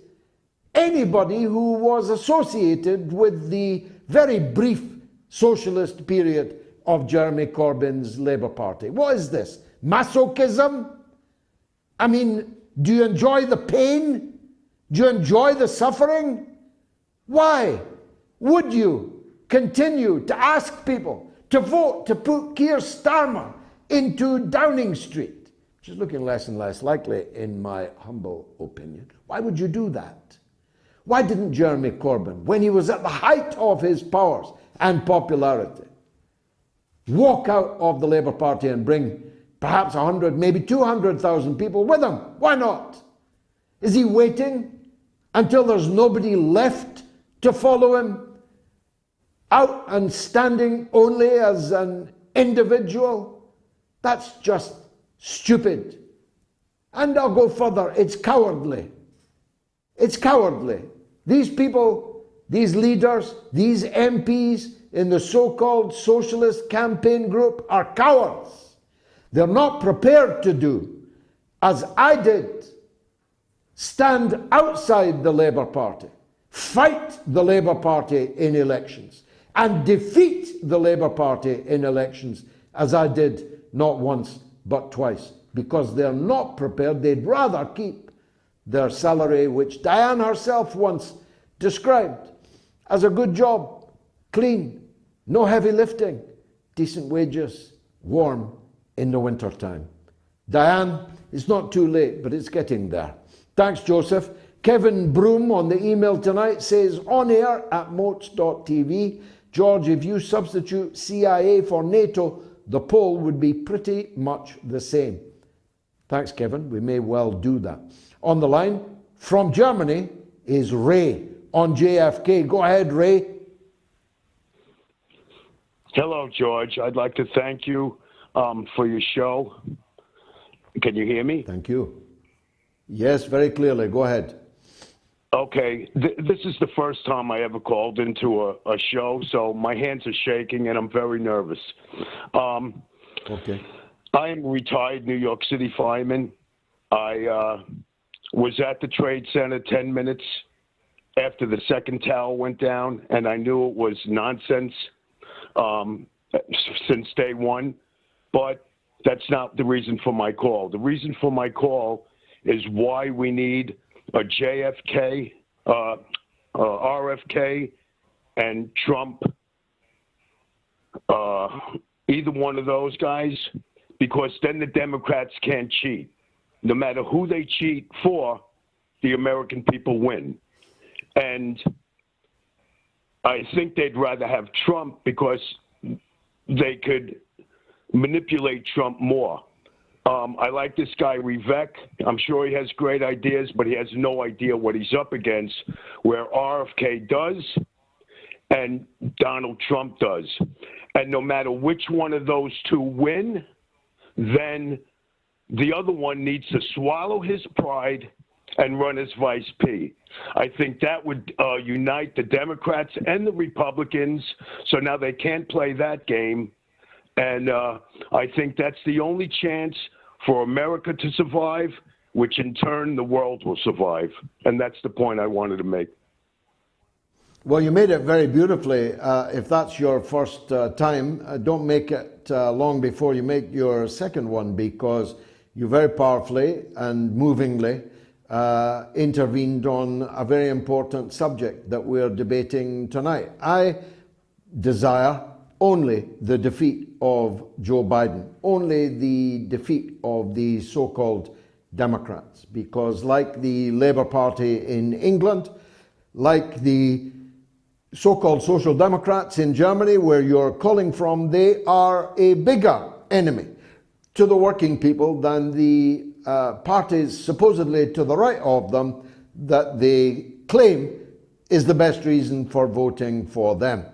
anybody who was associated with the very brief socialist period of Jeremy Corbyn's Labour Party? What is this? Masochism? I mean, do you enjoy the pain? Do you enjoy the suffering? Why would you continue to ask people to vote to put Keir Starmer into Downing Street, which is looking less and less likely in my humble opinion? Why would you do that? Why didn't Jeremy Corbyn, when he was at the height of his powers and popularity, walk out of the Labour Party and bring perhaps 100, maybe 200,000 people with him? Why not? Is he waiting until there's nobody left to follow him, out and standing only as an individual? That's just stupid. And I'll go further, it's cowardly. It's cowardly. These people, these leaders, these MPs in the so-called socialist campaign group are cowards. They're not prepared to do, as I did, stand outside the Labour Party, fight the Labour Party in elections, and defeat the Labour Party in elections, as I did not once but twice, because they're not prepared. They'd rather keep their salary, which Diane herself once described as a good job, clean, no heavy lifting, decent wages, warm in the winter time. Diane, it's not too late, but it's getting there. Thanks, Joseph. Kevin Broom on the email tonight says, on air at moats.tv. George, if you substitute CIA for NATO, the poll would be pretty much the same. Thanks, Kevin. We may well do that. On the line from Germany is Ray on JFK. Go ahead, Ray. Hello, George. I'd like to thank you for your show. Can you hear me? Thank you. Yes, very clearly. Go ahead. Okay. This is the first time I ever called into a show, so my hands are shaking and I'm very nervous. Okay. I am a retired New York City fireman. I was at the Trade Center 10 minutes after the second tower went down, and I knew it was nonsense since day one. But that's not the reason for my call. The reason for my call is why we need a JFK, RFK, and Trump, either one of those guys, because then the Democrats can't cheat. No matter who they cheat for, the American people win. And I think they'd rather have Trump because they could manipulate Trump more. I like this guy, Rivek. I'm sure he has great ideas, but he has no idea what he's up against, where RFK does. and Donald Trump does. And no matter which one of those two win, then the other one needs to swallow his pride and run as Vice P. I think that would unite the Democrats and the Republicans, so now they can't play that game. And I think that's the only chance for America to survive, which in turn the world will survive. And that's the point I wanted to make. Well, you made it very beautifully. If that's your first time, don't make it long before you make your second one, because you very powerfully and movingly intervened on a very important subject that we're debating tonight. I desire only the defeat of Joe Biden, only the defeat of the so-called Democrats, because like the Labour Party in England, like the so-called Social Democrats in Germany, where you're calling from, they are a bigger enemy to the working people than the parties supposedly to the right of them that they claim is the best reason for voting for them.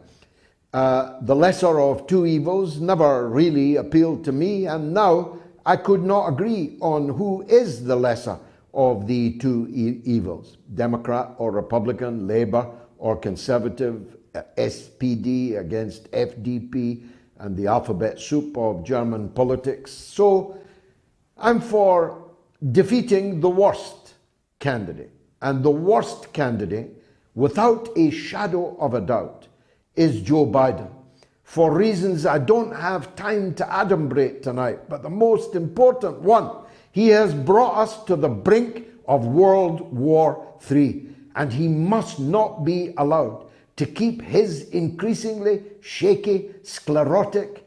The lesser of two evils never really appealed to me, and now I could not agree on who is the lesser of the two evils, Democrat or Republican, Labour or Conservative, SPD against FDP, and the alphabet soup of German politics. So I'm for defeating the worst candidate. And the worst candidate, without a shadow of a doubt, is Joe Biden. For reasons I don't have time to adumbrate tonight, but the most important one, he has brought us to the brink of World War III, and he must not be allowed to keep his increasingly shaky, sclerotic,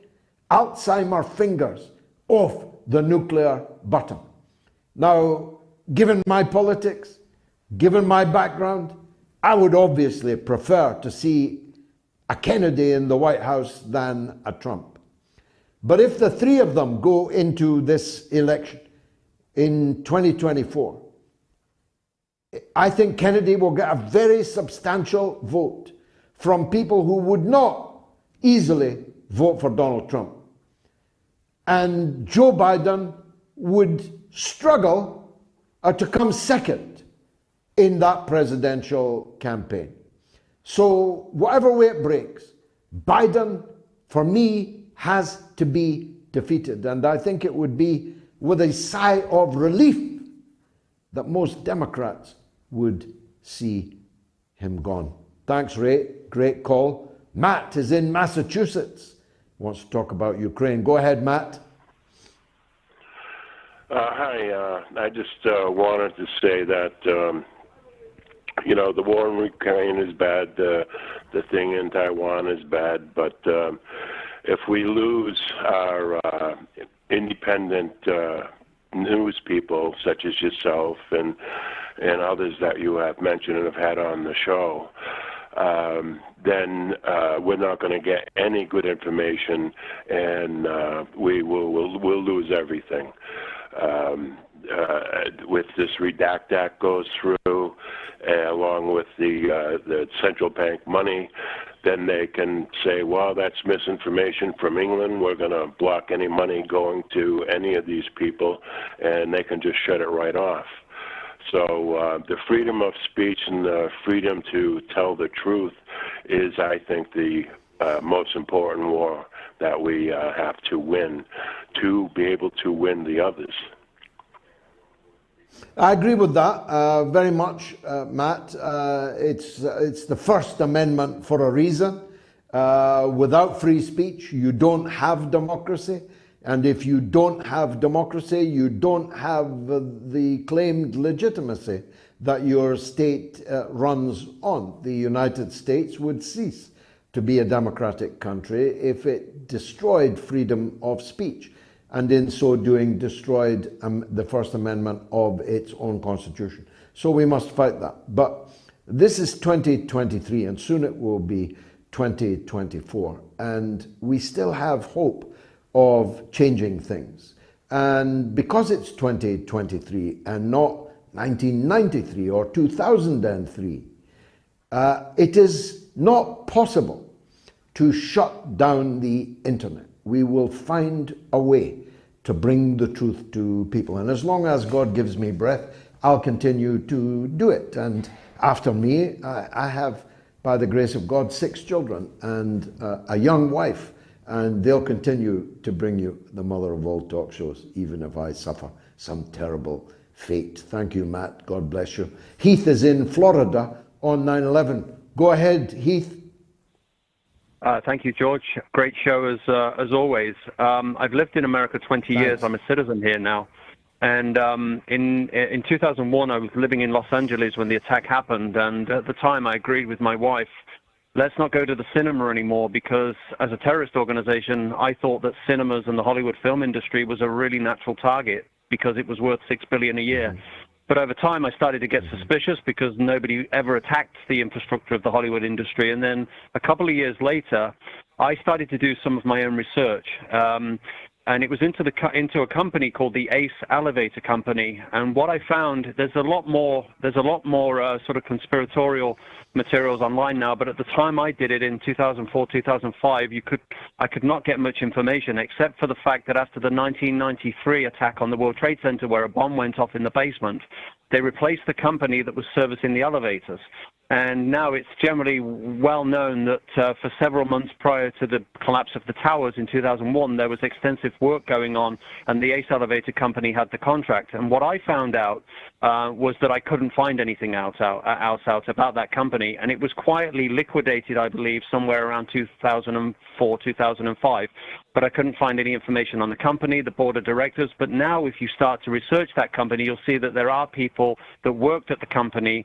Alzheimer fingers off the nuclear button. Now, given my politics, given my background, I would obviously prefer to see a Kennedy in the White House than a Trump. But if the three of them go into this election in 2024, I think Kennedy will get a very substantial vote from people who would not easily vote for Donald Trump. And Joe Biden would struggle to come second in that presidential campaign. So whatever way it breaks, Biden, for me, has to be defeated. And I think it would be with a sigh of relief that most Democrats would see him gone. Thanks, Ray. Great call. Matt is in Massachusetts. Wants to talk about Ukraine. Go ahead, Matt. Hi. I just wanted to say that, the war in Ukraine is bad. The thing in Taiwan is bad. But if we lose our independent news people, such as yourself and others that you have mentioned and have had on the show, then we're not going to get any good information, and we'll lose everything. With this Redact Act goes through, along with the central bank money, then they can say, well, that's misinformation from England. We're going to block any money going to any of these people, and they can just shut it right off. So the freedom of speech and the freedom to tell the truth is, I think, the most important war that we have to win to be able to win the others. I agree with that very much, Matt. It's the First Amendment for a reason. Without free speech, you don't have democracy. And if you don't have democracy, you don't have the claimed legitimacy that your state runs on. The United States would cease to be a democratic country if it destroyed freedom of speech, and in so doing destroyed the First Amendment of its own constitution. So we must fight that. But this is 2023, and soon it will be 2024. And we still have hope of changing things. And because it's 2023 and not 1993 or 2003, it is not possible to shut down the internet. We will find a way to bring the truth to people. And as long as God gives me breath, I'll continue to do it. And after me, I have, by the grace of God, 6 children and a young wife. And they'll continue to bring you the mother of all talk shows, even if I suffer some terrible fate. Thank you, Matt. God bless you. Heath is in Florida on 9/11. Go ahead, Heath. Thank you, George. Great show as always. I've lived in America 20 years. I'm a citizen here now. And in 2001, I was living in Los Angeles when the attack happened. And at the time, I agreed with my wife, let's not go to the cinema anymore, because as a terrorist organization, I thought that cinemas and the Hollywood film industry was a really natural target because it was worth $6 billion a year. But over time, I started to get suspicious because nobody ever attacked the infrastructure of the Hollywood industry. And then a couple of years later, I started to do some of my own research. And it was into a company called the ACE Elevator Company. And what I found, there's a lot more sort of conspiratorial materials online now. But at the time I did it in 2004, 2005, I could not get much information except for the fact that after the 1993 attack on the World Trade Center, where a bomb went off in the basement, they replaced the company that was servicing the elevators. And now it's generally well known that for several months prior to the collapse of the towers in 2001, there was extensive work going on, and the ACE Elevator Company had the contract. And what I found out was that I couldn't find anything else about that company, and it was quietly liquidated, I believe, somewhere around 2004, 2005. But I couldn't find any information on the company, the board of directors. But now if you start to research that company, you'll see that there are people that worked at the company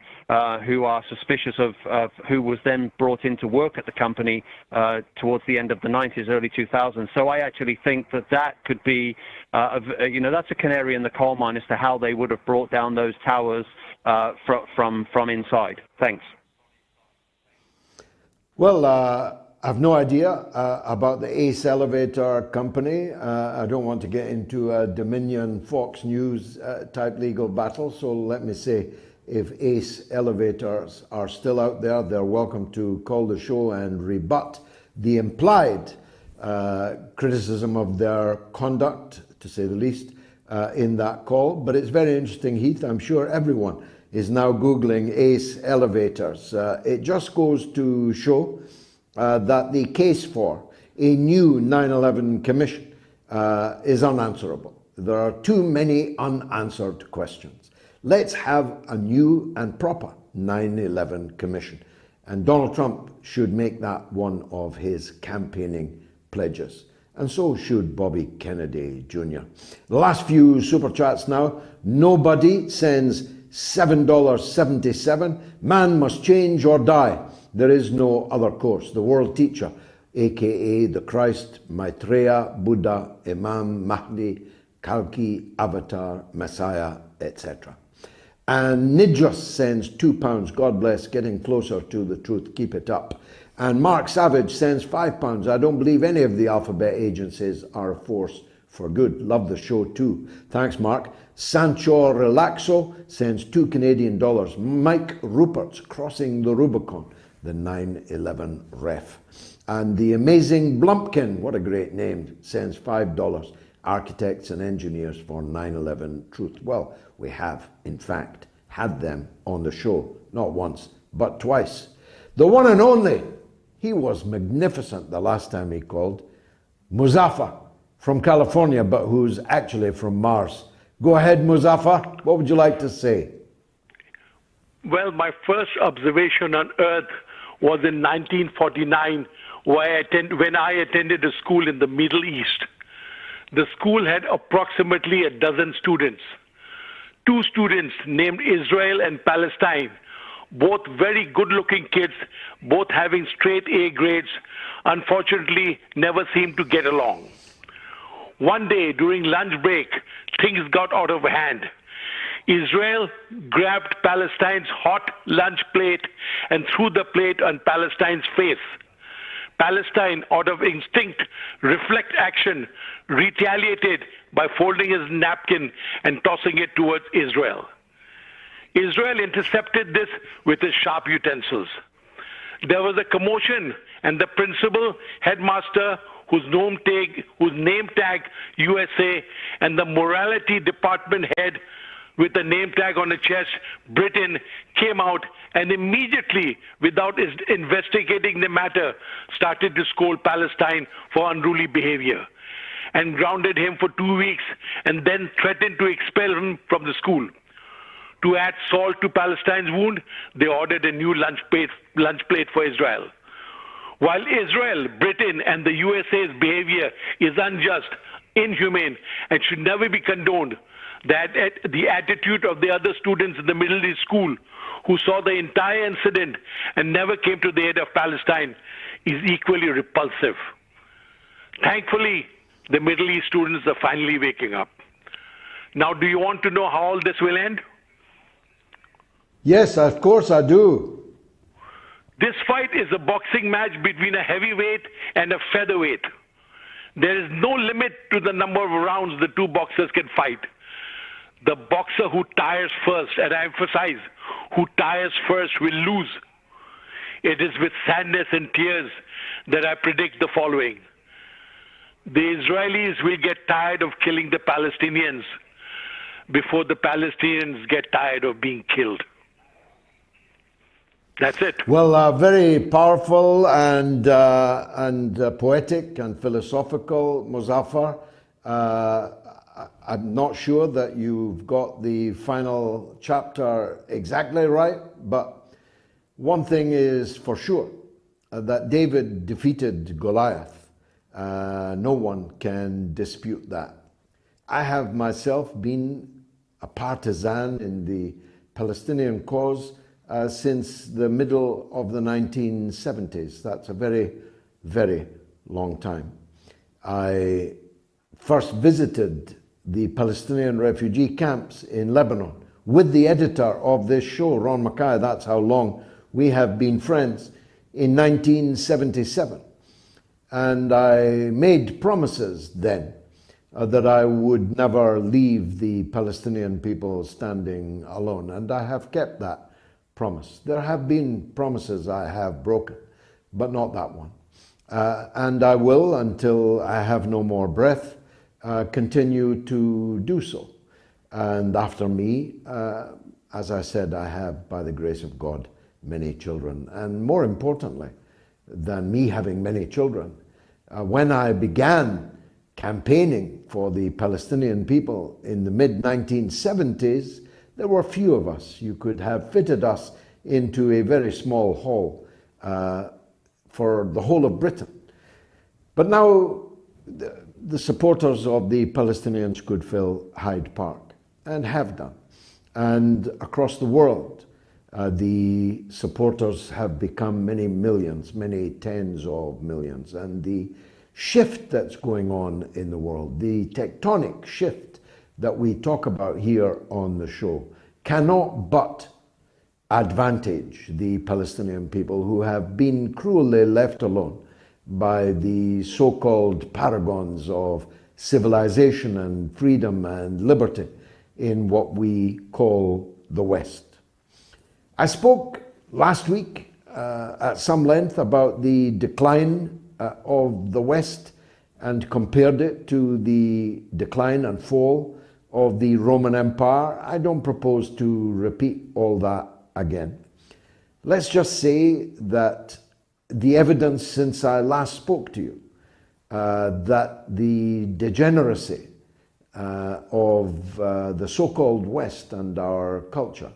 who are suspicious of who was then brought in to work at the company towards the end of the 90s, early 2000s. So I actually think that could be, that's a canary in the coal mine as to how they would have brought down those towers from inside. Thanks. Well, I have no idea about the ACE Elevator Company. I don't want to get into a Dominion Fox News type legal battle, so let me say, if ACE Elevators are still out there, they're welcome to call the show and rebut the implied criticism of their conduct, to say the least, in that call. But it's very interesting, Heath. I'm sure everyone is now Googling ACE Elevators. It just goes to show that the case for a new 9/11 commission is unanswerable. There are too many unanswered questions. Let's have a new and proper 9/11 commission. And Donald Trump should make that one of his campaigning pledges. And so should Bobby Kennedy Jr. The last few super chats now. Nobody sends $7.77. Man must change or die. There is no other course. The world teacher, aka the Christ, Maitreya, Buddha, Imam, Mahdi, Kalki, Avatar, Messiah, etc. And Nidras sends £2. God bless, getting closer to the truth. Keep it up. And Mark Savage sends £5. I don't believe any of the alphabet agencies are a force for good. Love the show too. Thanks, Mark. Sancho Relaxo sends $2 Mike Rupert's Crossing the Rubicon, the 9/11 ref. And the amazing Blumpkin, what a great name, sends $5. Architects and engineers for 9/11 truth. Well, we have, in fact, had them on the show, not once, but twice. The one and only, he was magnificent the last time he called, Muzaffar from California, but who's actually from Mars. Go ahead, Muzaffar. What would you like to say? Well, my first observation on Earth was in 1949 when I attended a school in the Middle East. The school had approximately a dozen students. 2 students named Israel and Palestine, both very good-looking kids, both having straight A grades, unfortunately never seemed to get along. One day during lunch break, things got out of hand. Israel grabbed Palestine's hot lunch plate and threw the plate on Palestine's face. Palestine, out of instinct, reflex action, retaliated by folding his napkin and tossing it towards Israel. Israel intercepted this with his sharp utensils. There was a commotion, and the principal, headmaster, whose name tag USA, and the morality department head with a name tag on the chest, Britain, came out and immediately, without investigating the matter, started to scold Palestine for unruly behavior and grounded him for 2 weeks and then threatened to expel him from the school. To add salt to Palestine's wound, they ordered a new lunch plate for Israel. While Israel, Britain, and the USA's behavior is unjust, inhumane, and should never be condoned, the attitude of the other students in the Middle East school who saw the entire incident and never came to the aid of Palestine is equally repulsive. Thankfully, the Middle East students are finally waking up. Now, do you want to know how all this will end? Yes, of course I do. This fight is a boxing match between a heavyweight and a featherweight. There is no limit to the number of rounds the two boxers can fight. The boxer who tires first, and I emphasize, who tires first will lose. It is with sadness and tears that I predict the following. The Israelis will get tired of killing the Palestinians before the Palestinians get tired of being killed. That's it. Well, very powerful and poetic and philosophical, Muzaffar. I'm not sure that you've got the final chapter exactly right, but one thing is for sure, that David defeated Goliath. No one can dispute that. I have myself been a partisan in the Palestinian cause since the middle of the 1970s. That's a very, very long time. I first visited the Palestinian refugee camps in Lebanon with the editor of this show, Ron Mackay. That's how long we have been friends, in 1977. And I made promises then that I would never leave the Palestinian people standing alone. And I have kept that promise. There have been promises I have broken, but not that one. And I will, until I have no more breath, continue to do so. And after me, as I said, I have, by the grace of God, many children. And more importantly than me having many children, when I began campaigning for the Palestinian people in the mid-1970s, there were few of us. You could have fitted us into a very small hall for the whole of Britain. But now the supporters of the Palestinians could fill Hyde Park, and have done. And across the world, the supporters have become many millions, many tens of millions. And the shift that's going on in the world, the tectonic shift that we talk about here on the show, cannot but advantage the Palestinian people, who have been cruelly left alone by the so-called paragons of civilization and freedom and liberty in what we call the West. I spoke last week at some length about the decline of the West and compared it to the decline and fall of the Roman Empire. I don't propose to repeat all that again. Let's just say that the evidence since I last spoke to you, that the degeneracy of the so-called West and our culture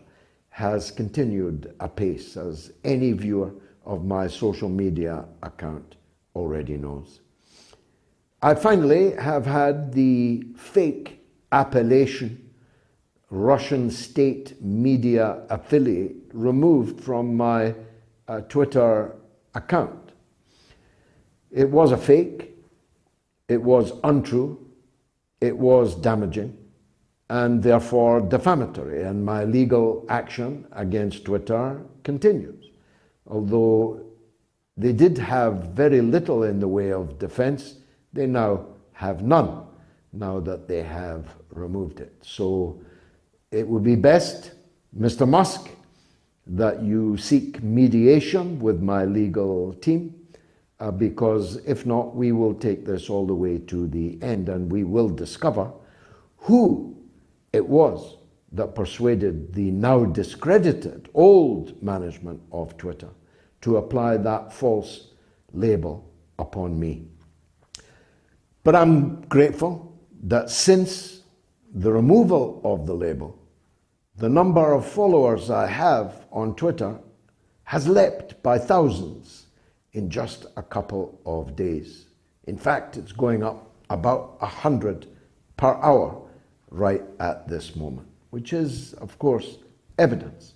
has continued apace, as any viewer of my social media account already knows. I finally have had the fake appellation Russian state media affiliate removed from my Twitter account. It was a fake, it was untrue, it was damaging, and therefore defamatory, and my legal action against Twitter continues. Although they did have very little in the way of defense, they now have none, now that they have removed it. So it would be best, Mr. Musk, that you seek mediation with my legal team, because if not, we will take this all the way to the end and we will discover who it was that persuaded the now discredited old management of Twitter to apply that false label upon me. But I'm grateful that since the removal of the label, the number of followers I have on Twitter has leapt by thousands in just a couple of days. In fact, it's going up about 100 per hour right at this moment, which is, of course, evidence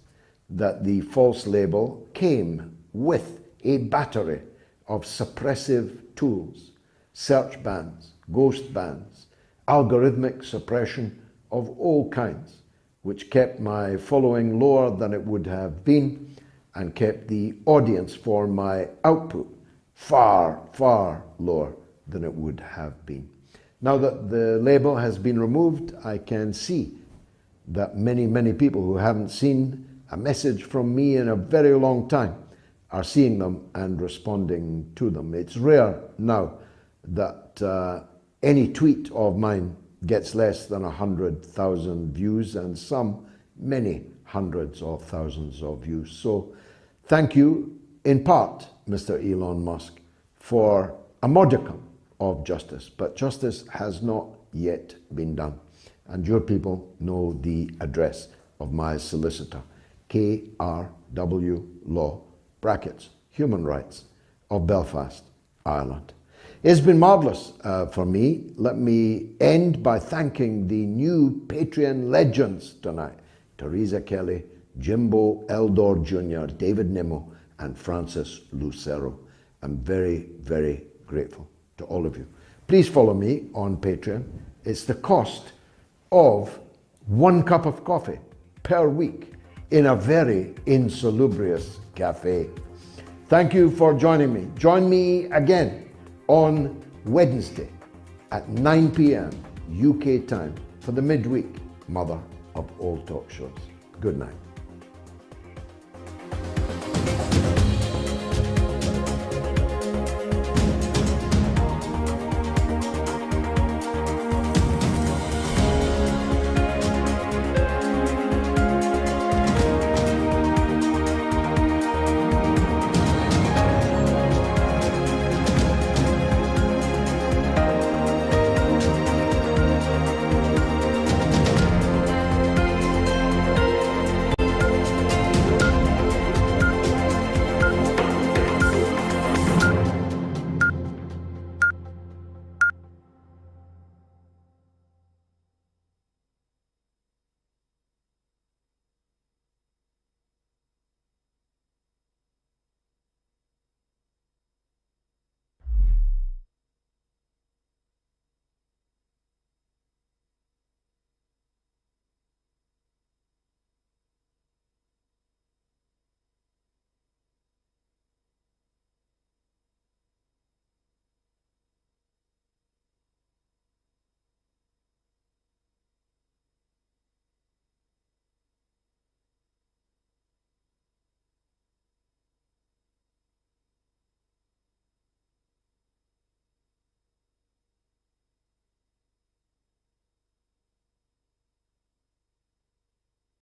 that the false label came with a battery of suppressive tools, search bans, ghost bans, algorithmic suppression of all kinds, which kept my following lower than it would have been and kept the audience for my output far, far lower than it would have been. Now that the label has been removed, I can see that many, many people who haven't seen a message from me in a very long time are seeing them and responding to them. It's rare now that any tweet of mine gets less than 100,000 views, and some many hundreds of thousands of views. So thank you in part, Mr. Elon Musk, for a modicum of justice, but justice has not yet been done. And your people know the address of my solicitor, KRW Law, brackets, Human Rights, of Belfast, Ireland. It's been marvellous for me. Let me end by thanking the new Patreon legends tonight: Teresa Kelly, Jimbo Eldor Jr., David Nimmo, and Francis Lucero. I'm very, very grateful to all of you. Please follow me on Patreon. It's the cost of 1 cup of coffee per week in a very insalubrious cafe. Thank you for joining me. Join me again on Wednesday at 9 p.m. UK time for the midweek mother of all talk shows. Good night.